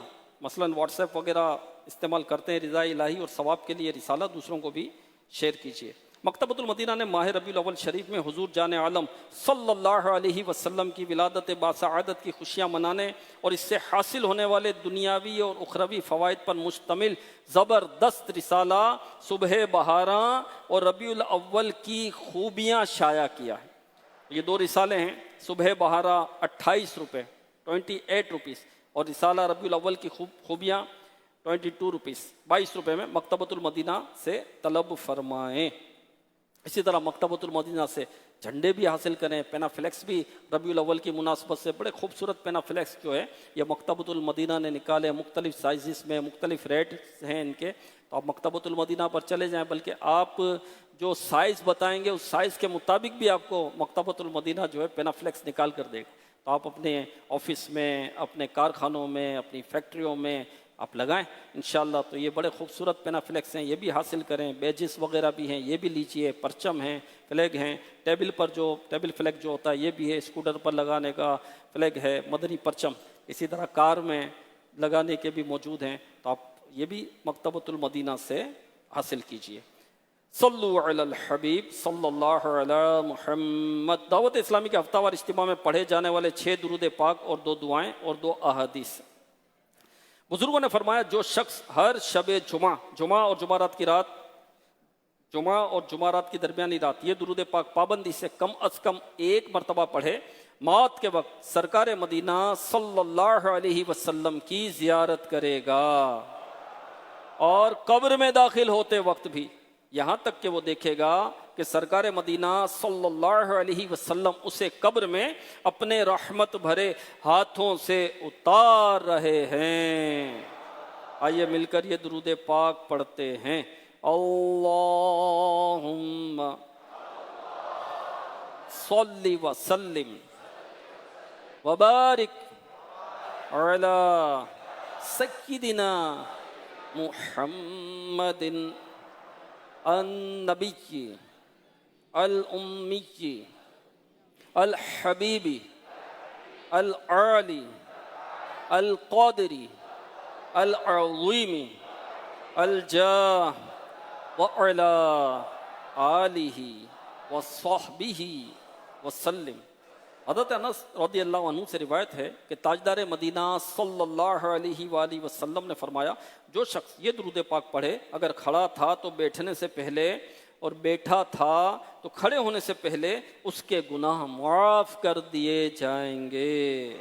مثلاً واٹس ایپ وغیرہ استعمال کرتے ہیں رضا الہی اور ثواب کے لیے، رسالہ دوسروں کو بھی شیئر کیجیے۔ مکتبۃ المدینہ نے ماہ ربیع الاول شریف میں حضور جان عالم صلی اللہ علیہ وسلم کی ولادت باسعادت کی خوشیاں منانے اور اس سے حاصل ہونے والے دنیاوی اور اخروی فوائد پر مشتمل زبردست رسالہ صبح بہاراں اور ربیع الاول کی خوبیاں شائع کیا ہے۔ یہ 2 رسالے ہیں، صبح بہاراں 28 روپے 28 روپیز، اور رسالہ ربیع الاول کی خوبیاں 22 روپیز 22 روپے میں مکتبۃ المدینہ سے طلب فرمائیں۔ اسی طرح مکتبۃ المدینہ سے جھنڈے بھی حاصل کریں، پینا فلیکس بھی ربیع الاول کی مناسبت سے بڑے خوبصورت پینا فلیکس جو ہے یہ مکتبۃ المدینہ نے نکالے، مختلف سائزز میں، مختلف ریٹ ہیں ان کے، تو آپ مکتبۃ المدینہ پر چلے جائیں، بلکہ آپ جو سائز بتائیں گے اس سائز کے مطابق بھی آپ کو مکتبۃ المدینہ جو ہے پینا فلیکس نکال کر دے گا، تو آپ اپنے آفس میں، اپنے کارخانوں میں، اپنی فیکٹریوں میں آپ لگائیں انشاءاللہ۔ تو یہ بڑے خوبصورت پینا فلیکس ہیں، یہ بھی حاصل کریں، بیجز وغیرہ بھی ہیں یہ بھی لیجئے، پرچم ہیں، فلیگ ہیں، ٹیبل پر جو ٹیبل فلیگ جو ہوتا ہے یہ بھی ہے، اسکوٹر پر لگانے کا فلیگ ہے، مدنی پرچم، اسی طرح کار میں لگانے کے بھی موجود ہیں، تو آپ یہ بھی مکتبۃ المدینہ سے حاصل کیجئے۔ صلو علی الحبیب صلی اللہ علی محمد۔ دعوت اسلامی کے ہفتہ وار اجتماع میں پڑھے جانے والے 6 درود پاک اور 2 دعائیں اور 2 احادیث۔ بزرگوں نے فرمایا جو شخص ہر شب جمعہ اور جمعرات کی درمیانی رات یہ درود پاک پابندی سے کم از کم 1 مرتبہ پڑھے، موت کے وقت سرکار مدینہ صلی اللہ علیہ وسلم کی زیارت کرے گا، اور قبر میں داخل ہوتے وقت بھی یہاں تک کہ وہ دیکھے گا کہ سرکار مدینہ صلی اللہ علیہ وسلم اسے قبر میں اپنے رحمت بھرے ہاتھوں سے اتار رہے ہیں۔ آئیے مل کر یہ درود پاک پڑھتے ہیں۔ اللہم صلی وسلم وبارک علی سیدنا محمد النبی الأمی الحبیب العالی القادری العظیم الجاہ وعلا آلہ وصحبہ وسلم۔ حضرت انس رضی اللہ عنہ سے روایت ہے کہ تاجدار مدینہ صلی اللہ علیہ وآلہ وسلم نے فرمایا، جو شخص یہ درود پاک پڑھے، اگر کھڑا تھا تو بیٹھنے سے پہلے اور بیٹھا تھا تو کھڑے ہونے سے پہلے اس کے گناہ معاف کر دیے جائیں گے۔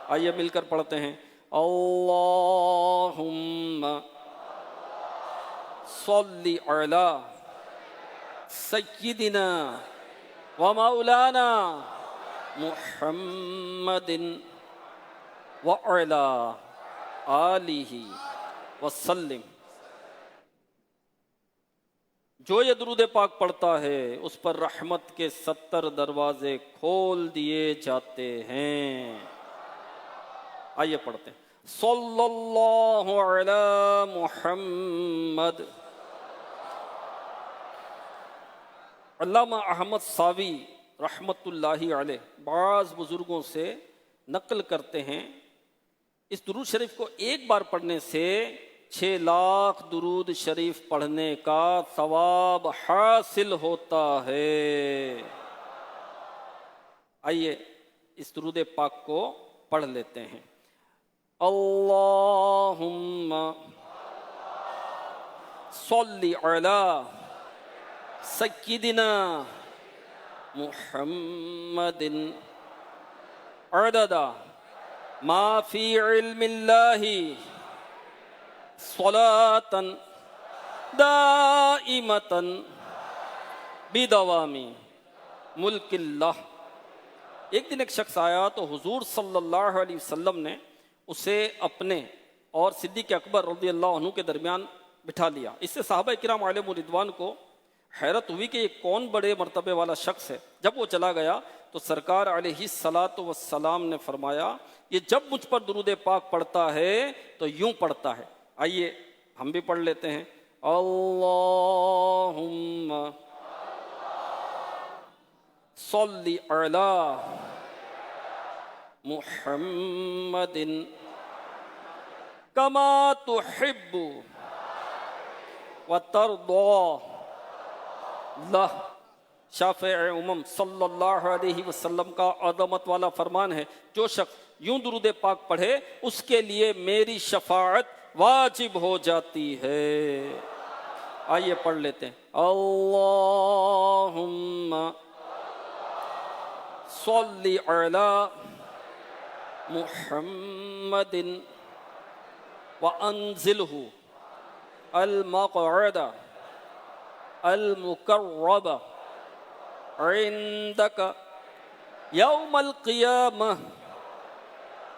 آئیے مل کر پڑھتے ہیں، اللہم صلی علی سیدنا و مولانا محمد وعلی آلہ وسلم۔ جو یہ درود پاک پڑھتا ہے اس پر رحمت کے 70 دروازے کھول دیے جاتے ہیں۔ آئیے پڑھتے ہیں، صلی اللہ علی محمد۔ علامہ احمد ساوی رحمت اللہ علیہ بعض بزرگوں سے نقل کرتے ہیں، اس درود شریف کو ایک بار پڑھنے سے 6 لاکھ درود شریف پڑھنے کا ثواب حاصل ہوتا ہے۔ آئیے اس درود پاک کو پڑھ لیتے ہیں، اللہم صلی علی سیدنا محمد عدد ما فی علم اللہ صلاة دائمة بدوام ملک اللہ۔ ایک دن ایک شخص آیا تو حضور صلی اللہ علیہ وسلم نے اسے اپنے اور صدیق اکبر رضی اللہ عنہ کے درمیان بٹھا لیا۔ اس سے صحابہ کرام علیہم رضوان کو حیرت ہوئی کہ یہ کون بڑے مرتبے والا شخص ہے۔ جب وہ چلا گیا تو سرکار علیہ الصلاۃ والسلام نے فرمایا، یہ جب مجھ پر درود پاک پڑھتا ہے تو یوں پڑھتا ہے۔ آئیے ہم بھی پڑھ لیتے ہیں، اللہم صلی علی محمد کما تحب وترضى۔ اللہ شافع امم صلی اللہ علیہ وسلم کا عظمت والا فرمان ہے، جو شخص یوں درود پاک پڑھے اس کے لیے میری شفاعت واجب ہو جاتی ہے۔ آئیے پڑھ لیتے ہیں، اللہم صلی علی محمد وانزلہ المقعد المقرب عندک یوم القیامہ۔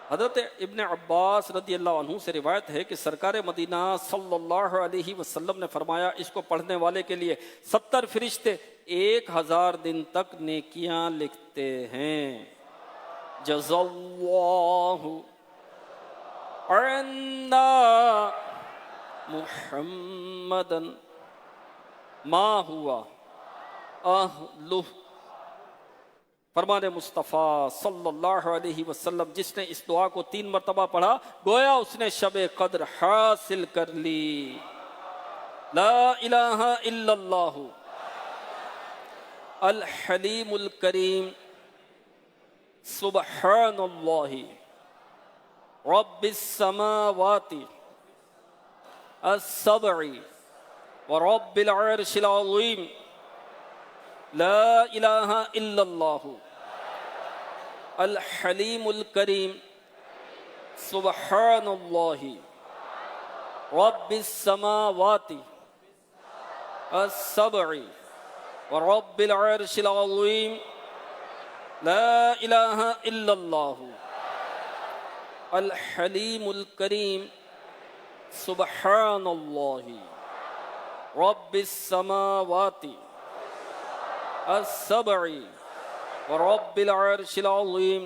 حضرت ابن عباس رضی اللہ عنہ سے روایت ہے کہ سرکار مدینہ صلی اللہ علیہ وسلم نے فرمایا، اس کو پڑھنے والے کے لیے 70 فرشتے 1000 دن تک نیکیاں لکھتے ہیں۔ جزا اللہ عنا محمدا ما ہوا اہلہ۔ فرمان مصطفیٰ صلی اللہ علیہ وسلم، جس نے اس دعا کو 3 مرتبہ پڑھا گویا اس نے شب قدر حاصل کر لی۔ لا الہ الا اللہ الحلیم الکریم سبحان اللہ رب السماوات السبع ورب العرش العظیم۔ لا الہ الا اللہ الحلیم الکریم سبحان اللہ رب السماوات السبع ورب العرش العظیم۔ لا الہ الا اللہ الحلیم الکریم سبحان اللہ رب السماوات السبع ورب العرش العظیم۔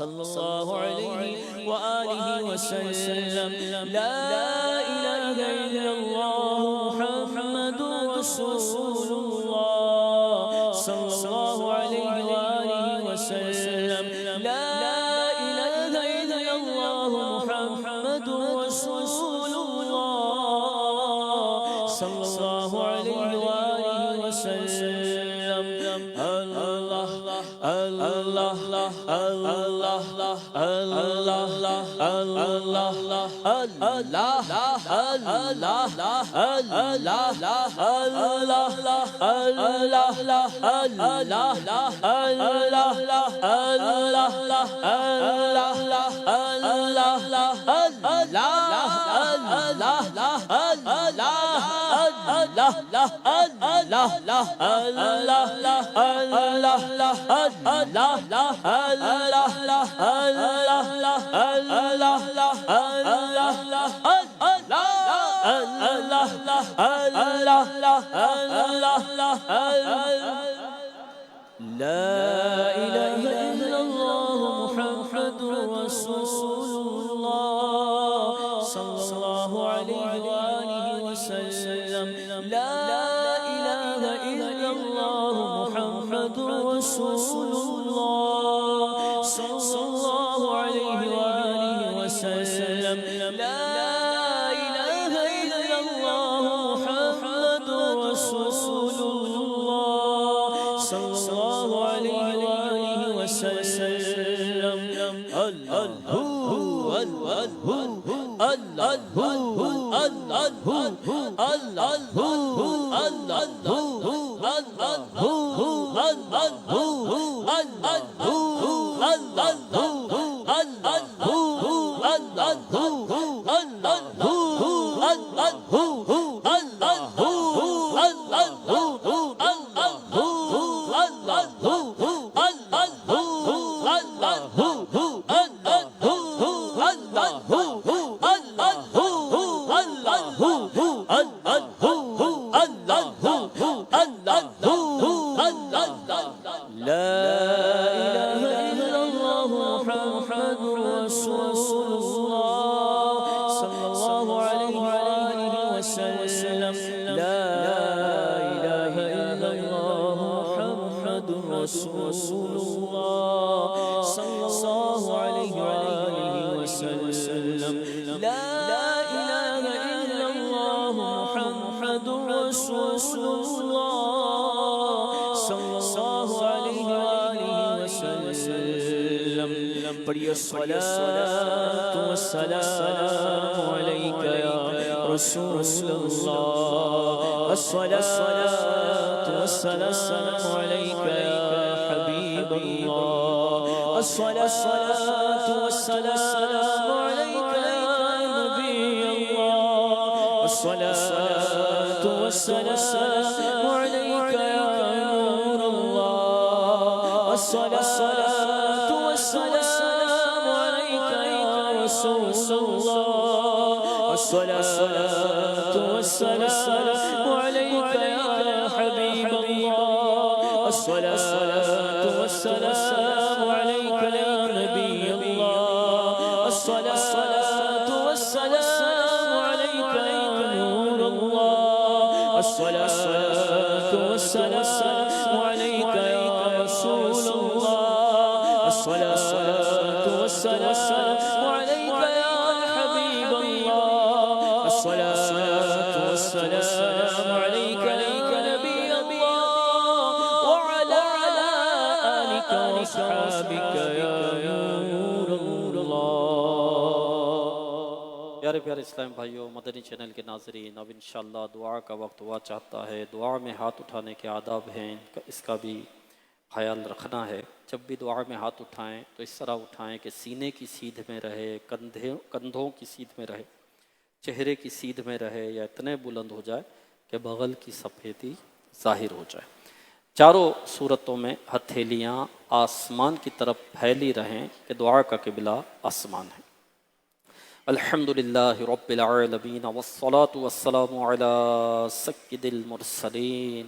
صلی اللہ علیہ وآلہ وسلم لا الہ الا اللہ محمد رسول اللہ صلی اللہ علیہ وآلہ وسلم لا الہ الا اللہ محمد رسول اللہ صلی اللہ علیہ وآلہ وسلم اللہ اللہ اللہ لا إله إلا الله محمد رسول الله صلى الله عليه وآله وسلم لا إله إلا الله محمد رسول الله صلى الله عليه وآله وسلم لا إله إلا الله محمد رسول الله صلى الله عليه وآله وسلم رسول الله صلى الله عليه وآله وسلم لا إله إلا الله محمد رسول الله صلى الله عليه وآله وسلم پڑھیے الصلاة والسلام عليك يا رسول الله الصلاة والسلام عليك يا حبيب الله الصلاة والسلام عليك يا نبي الله الصلاة والسلام عليك يا نور الله الصلاة والسلام عليك يا رسول الله الصلاة والسلام عليك يا حبيب الله الصلاة والسلام عليك يا نبي الله الصلاة والسلام عليك يا نور الله الصلاة والسلام عليك يا رسول الله الصلاة والسلام عليك يا حبيب الله الصلاة والسلام عليك يا نبي الله وعلى آلك وصحابك يا نور الله. پیارے پیارے اسلام بھائیوں، مدنی چینل کے ناظرین، اب انشاءاللہ دعا کا وقت ہوا چاہتا ہے. دعا میں ہاتھ اٹھانے کے آداب ہیں، اس کا بھی خیال رکھنا ہے. جب بھی دعا میں ہاتھ اٹھائیں تو اس طرح اٹھائیں کہ سینے کی سیدھ میں رہے، کندھوں کی سیدھ میں رہے، چہرے کی سیدھ میں رہے، یا اتنے بلند ہو جائے کہ بغل کی سفیدی ظاہر ہو جائے. چاروں صورتوں میں ہتھیلیاں آسمان کی طرف پھیلی رہیں کہ دعا کا قبلہ آسمان ہے. الحمدللہ رب العالمین والصلاة والسلام علی سید المرسلین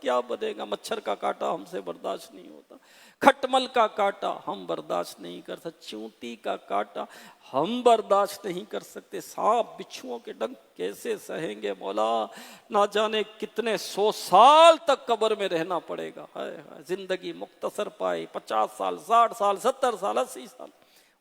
کیا بنے گا؟ مچھر کا کاٹا ہم سے برداشت نہیں ہوتا، کھٹمل کا کاٹا ہم برداشت نہیں کر سکتے، چونٹی کا کاٹا ہم برداشت نہیں کر سکتے، سانپ بچھوؤں کے ڈنک کیسے سہیں گے مولا؟ نہ جانے کتنے 100 سال تک قبر میں رہنا پڑے گا۔ ہائے ہائے، زندگی مختصر پائی، 50 سال، 60 سال، 70 سال، 80 سال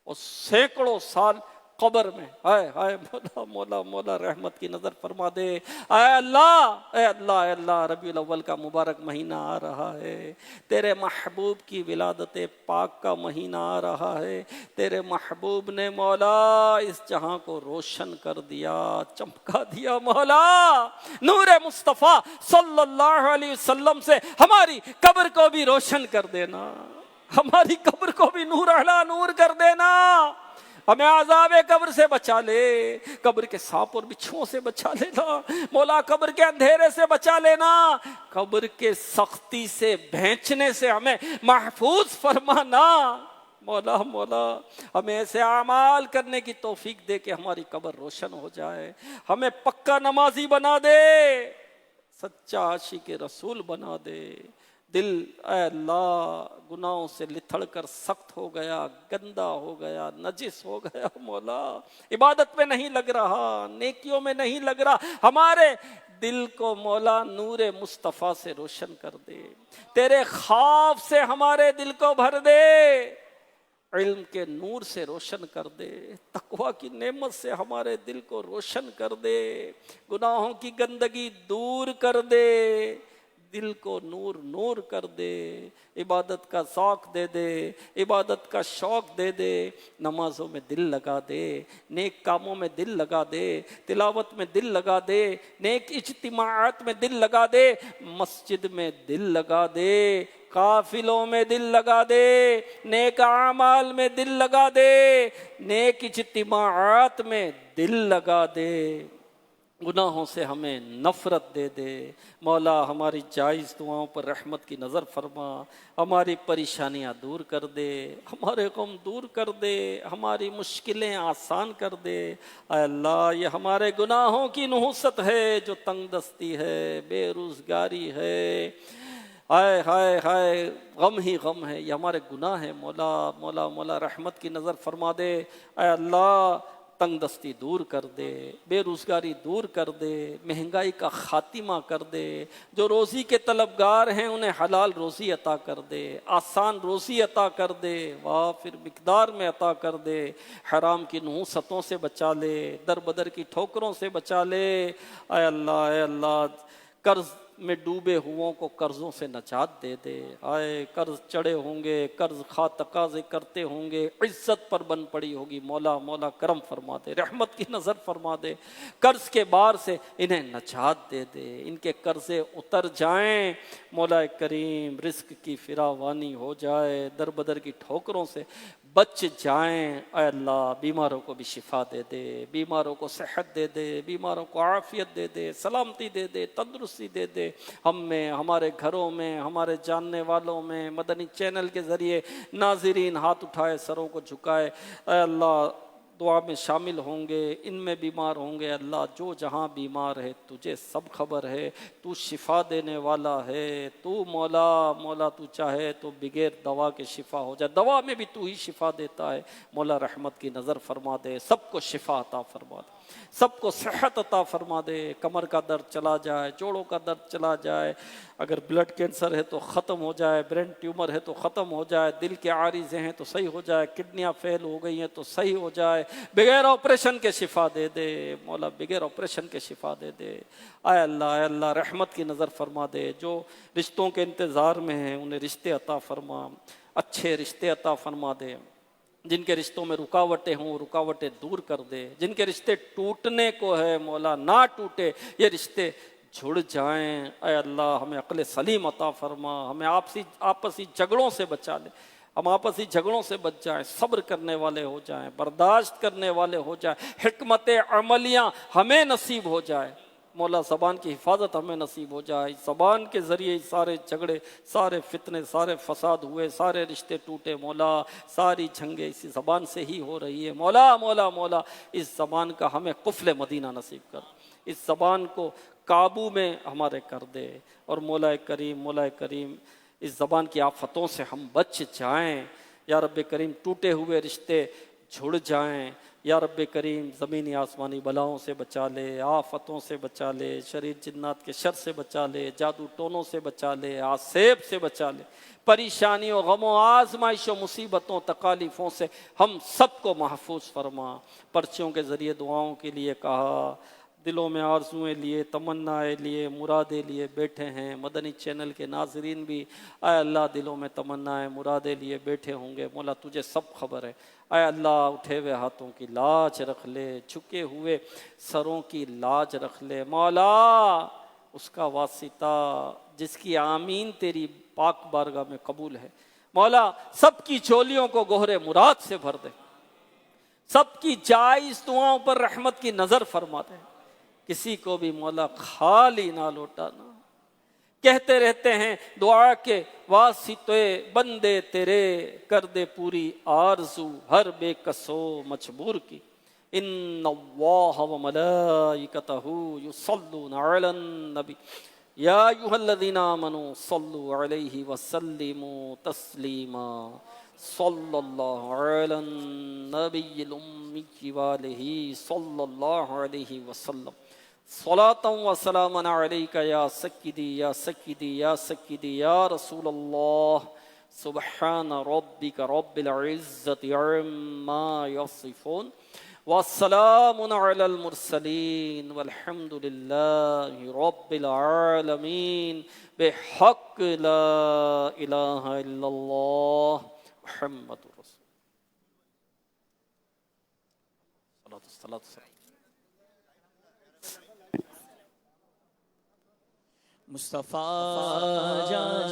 اور سینکڑوں سال قبر میں۔ ہائے ہائے مولا مولا مولا رحمت کی نظر فرما دے۔ اے اللہ اے اللہ اے اللہ، ربیع الاول کا مبارک مہینہ آ رہا ہے، تیرے محبوب کی ولادت پاک کا مہینہ آ رہا ہے، تیرے محبوب نے مولا اس جہاں کو روشن کر دیا، چمکا دیا مولا۔ نور مصطفیٰ صلی اللہ علیہ وسلم سے ہماری قبر کو بھی روشن کر دینا، ہماری قبر کو بھی نور علی نور کر دینا، ہمیں عذاب قبر سے بچا لے، قبر کے سانپ اور بچھوؤں سے بچا لینا مولا، قبر کے اندھیرے سے بچا لینا، قبر کے سختی سے بھینچنے سے ہمیں محفوظ فرمانا مولا۔ مولا ہمیں ایسے اعمال کرنے کی توفیق دے کہ ہماری قبر روشن ہو جائے، ہمیں پکا نمازی بنا دے، سچا عاشق رسول بنا دے۔ دل اے اللہ گناہوں سے لتھڑ کر سخت ہو گیا، گندا ہو گیا، نجس ہو گیا مولا، عبادت میں نہیں لگ رہا، نیکیوں میں نہیں لگ رہا، ہمارے دل کو مولا نور مصطفیٰ سے روشن کر دے، تیرے خوف سے ہمارے دل کو بھر دے، علم کے نور سے روشن کر دے، تقوی کی نعمت سے ہمارے دل کو روشن کر دے، گناہوں کی گندگی دور کر دے، دل کو نور نور کر دے، عبادت کا ذوق دے دے، عبادت کا شوق دے دے، نمازوں میں دل لگا دے، نیک کاموں میں دل لگا دے، تلاوت میں دل لگا دے، نیک اجتماعات میں دل لگا دے، مسجد میں دل لگا دے، قافلوں میں دل لگا دے، نیک اعمال میں دل لگا دے، نیک اجتماعات میں دل لگا دے، گناہوں سے ہمیں نفرت دے دے مولا۔ ہماری جائز دعاؤں پر رحمت کی نظر فرما، ہماری پریشانیاں دور کر دے، ہمارے غم دور کر دے، ہماری مشکلیں آسان کر دے۔ اے اللہ یہ ہمارے گناہوں کی نحوست ہے جو تنگ دستی ہے، بے روزگاری ہے، ہائے ہائے ہائے غم ہی غم ہے، یہ ہمارے گناہ ہے مولا۔ مولا مولا رحمت کی نظر فرما دے، اے اللہ تنگ دستی دور کر دے، بے روزگاری دور کر دے، مہنگائی کا خاتمہ کر دے، جو روزی کے طلبگار ہیں انہیں حلال روزی عطا کر دے، آسان روزی عطا کر دے، وافر مقدار میں عطا کر دے، حرام کی نحوستوں سے بچا لے، در بدر کی ٹھوکروں سے بچا لے۔ اے اللہ قرض میں ڈوبے ہووں کو قرضوں سے نجات دے دے، آئے قرض چڑھے ہوں گے، قرض خواہ تقاضے کرتے ہوں گے، عزت پر بن پڑی ہوگی، مولا مولا کرم فرما دے، رحمت کی نظر فرما دے، قرض کے بار سے انہیں نجات دے دے، ان کے قرضے اتر جائیں مولا کریم، رزق کی فراوانی ہو جائے، در بدر کی ٹھوکروں سے بچ جائیں۔ اے اللہ بیماروں کو بھی شفا دے دے، بیماروں کو صحت دے دے، بیماروں کو عافیت دے دے، سلامتی دے دے، تندرستی دے دے، ہم میں، ہمارے گھروں میں، ہمارے جاننے والوں میں، مدنی چینل کے ذریعے ناظرین ہاتھ اٹھائے سروں کو جھکائے، اے اللہ دعا میں شامل ہوں گے، ان میں بیمار ہوں گے، اللہ جو جہاں بیمار ہے تجھے سب خبر ہے، تو شفا دینے والا ہے، تو مولا مولا تو چاہے تو بغیر دوا کے شفا ہو جائے، دوا میں بھی تو ہی شفا دیتا ہے مولا، رحمت کی نظر فرما دے، سب کو شفا عطا فرما دے، سب کو صحت عطا فرما دے، کمر کا درد چلا جائے، جوڑوں کا درد چلا جائے، اگر بلڈ کینسر ہے تو ختم ہو جائے، برین ٹیومر ہے تو ختم ہو جائے، دل کے عارضے ہیں تو صحیح ہو جائے، کڈنیاں فیل ہو گئی ہیں تو صحیح ہو جائے، بغیر آپریشن کے شفا دے دے مولا، بغیر آپریشن کے شفا دے دے۔ اے اللہ رحمت کی نظر فرما دے، جو رشتوں کے انتظار میں ہیں انہیں رشتے عطا فرما، اچھے رشتے عطا فرما دے، جن کے رشتوں میں رکاوٹیں ہوں رکاوٹیں دور کر دے، جن کے رشتے ٹوٹنے کو ہے مولا نہ ٹوٹے، یہ رشتے جڑ جائیں۔ اے اللہ ہمیں عقل سلیم عطا فرما، ہمیں آپسی جھگڑوں سے بچا لے، ہم آپسی جھگڑوں سے بچ جائیں، صبر کرنے والے ہو جائیں، برداشت کرنے والے ہو جائیں، حکمت عملیاں ہمیں نصیب ہو جائے مولا، زبان کی حفاظت ہمیں نصیب ہو جائے، زبان کے ذریعے سارے جھگڑے، سارے فتنے، سارے فساد ہوئے، سارے رشتے ٹوٹے مولا، ساری جنگیں اسی زبان سے ہی ہو رہی ہے مولا مولا مولا، اس زبان کا ہمیں قفل مدینہ نصیب کر، اس زبان کو قابو میں ہمارے کر دے، اور مولا کریم اس زبان کی آفتوں سے ہم بچ جائیں یا رب کریم، ٹوٹے ہوئے رشتے جھڑ جائیں یا رب کریم، زمینی آسمانی بلاؤں سے بچا لے، آفتوں سے بچا لے، شریر جنات کے شر سے بچا لے، جادو ٹونوں سے بچا لے، آسیب سے بچا لے، پریشانیوں، غموں، آزمائش و مصیبتوں، تکالیفوں سے ہم سب کو محفوظ فرما۔ پرچیوں کے ذریعے دعاؤں کے لیے کہا، دلوں میں آرزوئیں لیے، تمنائیں لیے، مرادیں لیے بیٹھے ہیں۔ مدنی چینل کے ناظرین بھی اے اللہ دلوں میں تمنائیں، مرادیں لیے بیٹھے ہوں گے، مولا تجھے سب خبر ہے۔ اے اللہ اٹھے ہوئے ہاتھوں کی لاج رکھ لے، جھکے ہوئے سروں کی لاج رکھ لے، مولا اس کا واسطہ جس کی آمین تیری پاک بارگاہ میں قبول ہے، مولا سب کی جھولیوں کو گوہر مراد سے بھر دے، سب کی جائز دعاؤں پر رحمت کی نظر فرما دے، کسی کو بھی مولا خالی نہ لوٹانا۔ کہتے رہتے ہیں دعا کے واسطے بندے تیرے، کر دے پوری آرزو ہر بے کسو مجبور کی۔ ان اللہ و ملائکتہ یصلون علی النبی یا ایھا الذین آمنوا صلوا علیہ وسلموا تسلیما، صلی اللہ علی النبی الامی وآلہ صلی اللہ علیہ وسلم، صلاۃ و سلام علیک یا سیدی یا سیدی یا سیدی یا رسول اللہ، سبحان ربک رب العزت عما یصفون، والسلام علی المرسلین والحمد للہ رب العالمین، بحق لا الہ الا اللہ محمد رسول اللہ۔ مصطفیٰ جان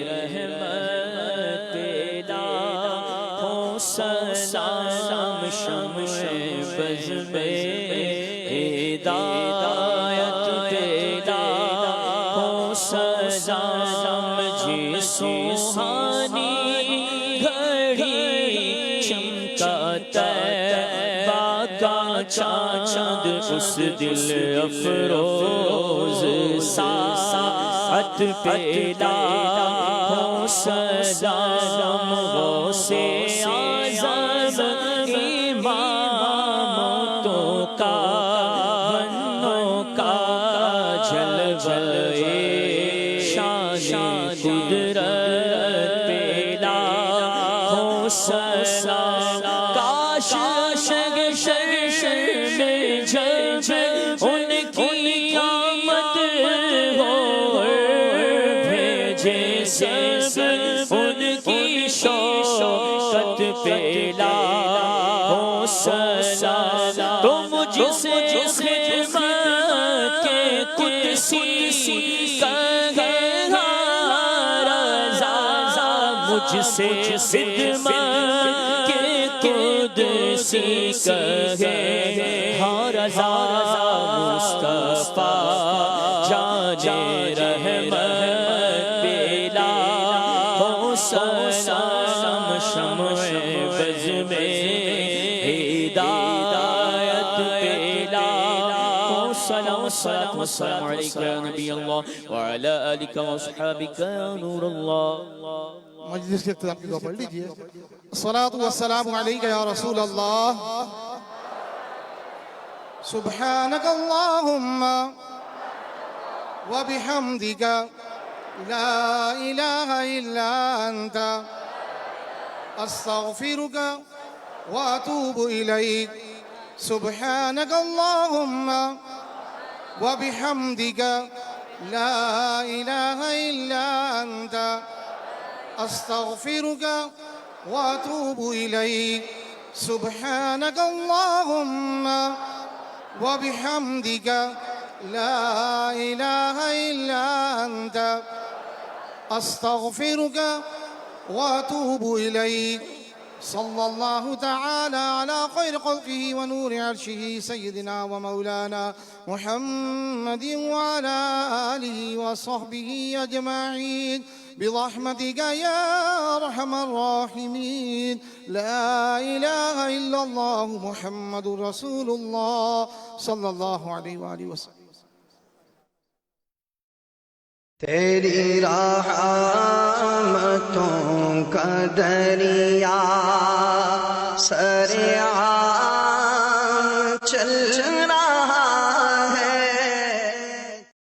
رحمت پیدا ہو، سلام شمع بز میں ہدایت پیدا ہو، سلام جی سوہانی گھڑی چمکا طیبہ کا چاند، اس دل افروز ساعت پیدا ہو، سلام غوث اعظم امامتوں کا بنوں کا جلوہ شان قدرت پیدا ہو، سلام کاش شگر میں جب ان کی آمد ہو، بھیجے سب ان کی شوقت پیدا ہو، سلام تو مجھ سے خدمت کے قدسی کہے رضا، مجھ سے خدمت کے قدسی کہے رضا، مصطفیٰ جان رحمت پیدا ہو، سلام شمع بز میں ہدایت پیدا ہو، سلام والسلام علیک یا نبی اللہ وعلی آلک واصحابک یا نور اللہ۔ مجلس کے اختتام کی دعا پڑھ لیجئے۔ الصلاۃ والسلام علیک یا رسول اللہ، سبحانک اللہم وبحمدک لا الہ الا انت، استغفرک واتوب الیک، سبحانک اللہم وبحمدک لا الہ الا انت، استغفرک واتوب الیک، سبحانک اللہم وبحمدک لا الہ الا انت، استغفرک واتوب الیک۔ صلی اللہ تعالی علی خیر خلقہ ونور عرشہ سیدنا ومولانا محمد وعلی آلہ وصحبہ اجمعین۔ برحمتك يا أرحم الراحمين. لا إله إلا الله محمد رسول الله صلى الله عليه وآله وسلم. تیری رحمتوں کا دریا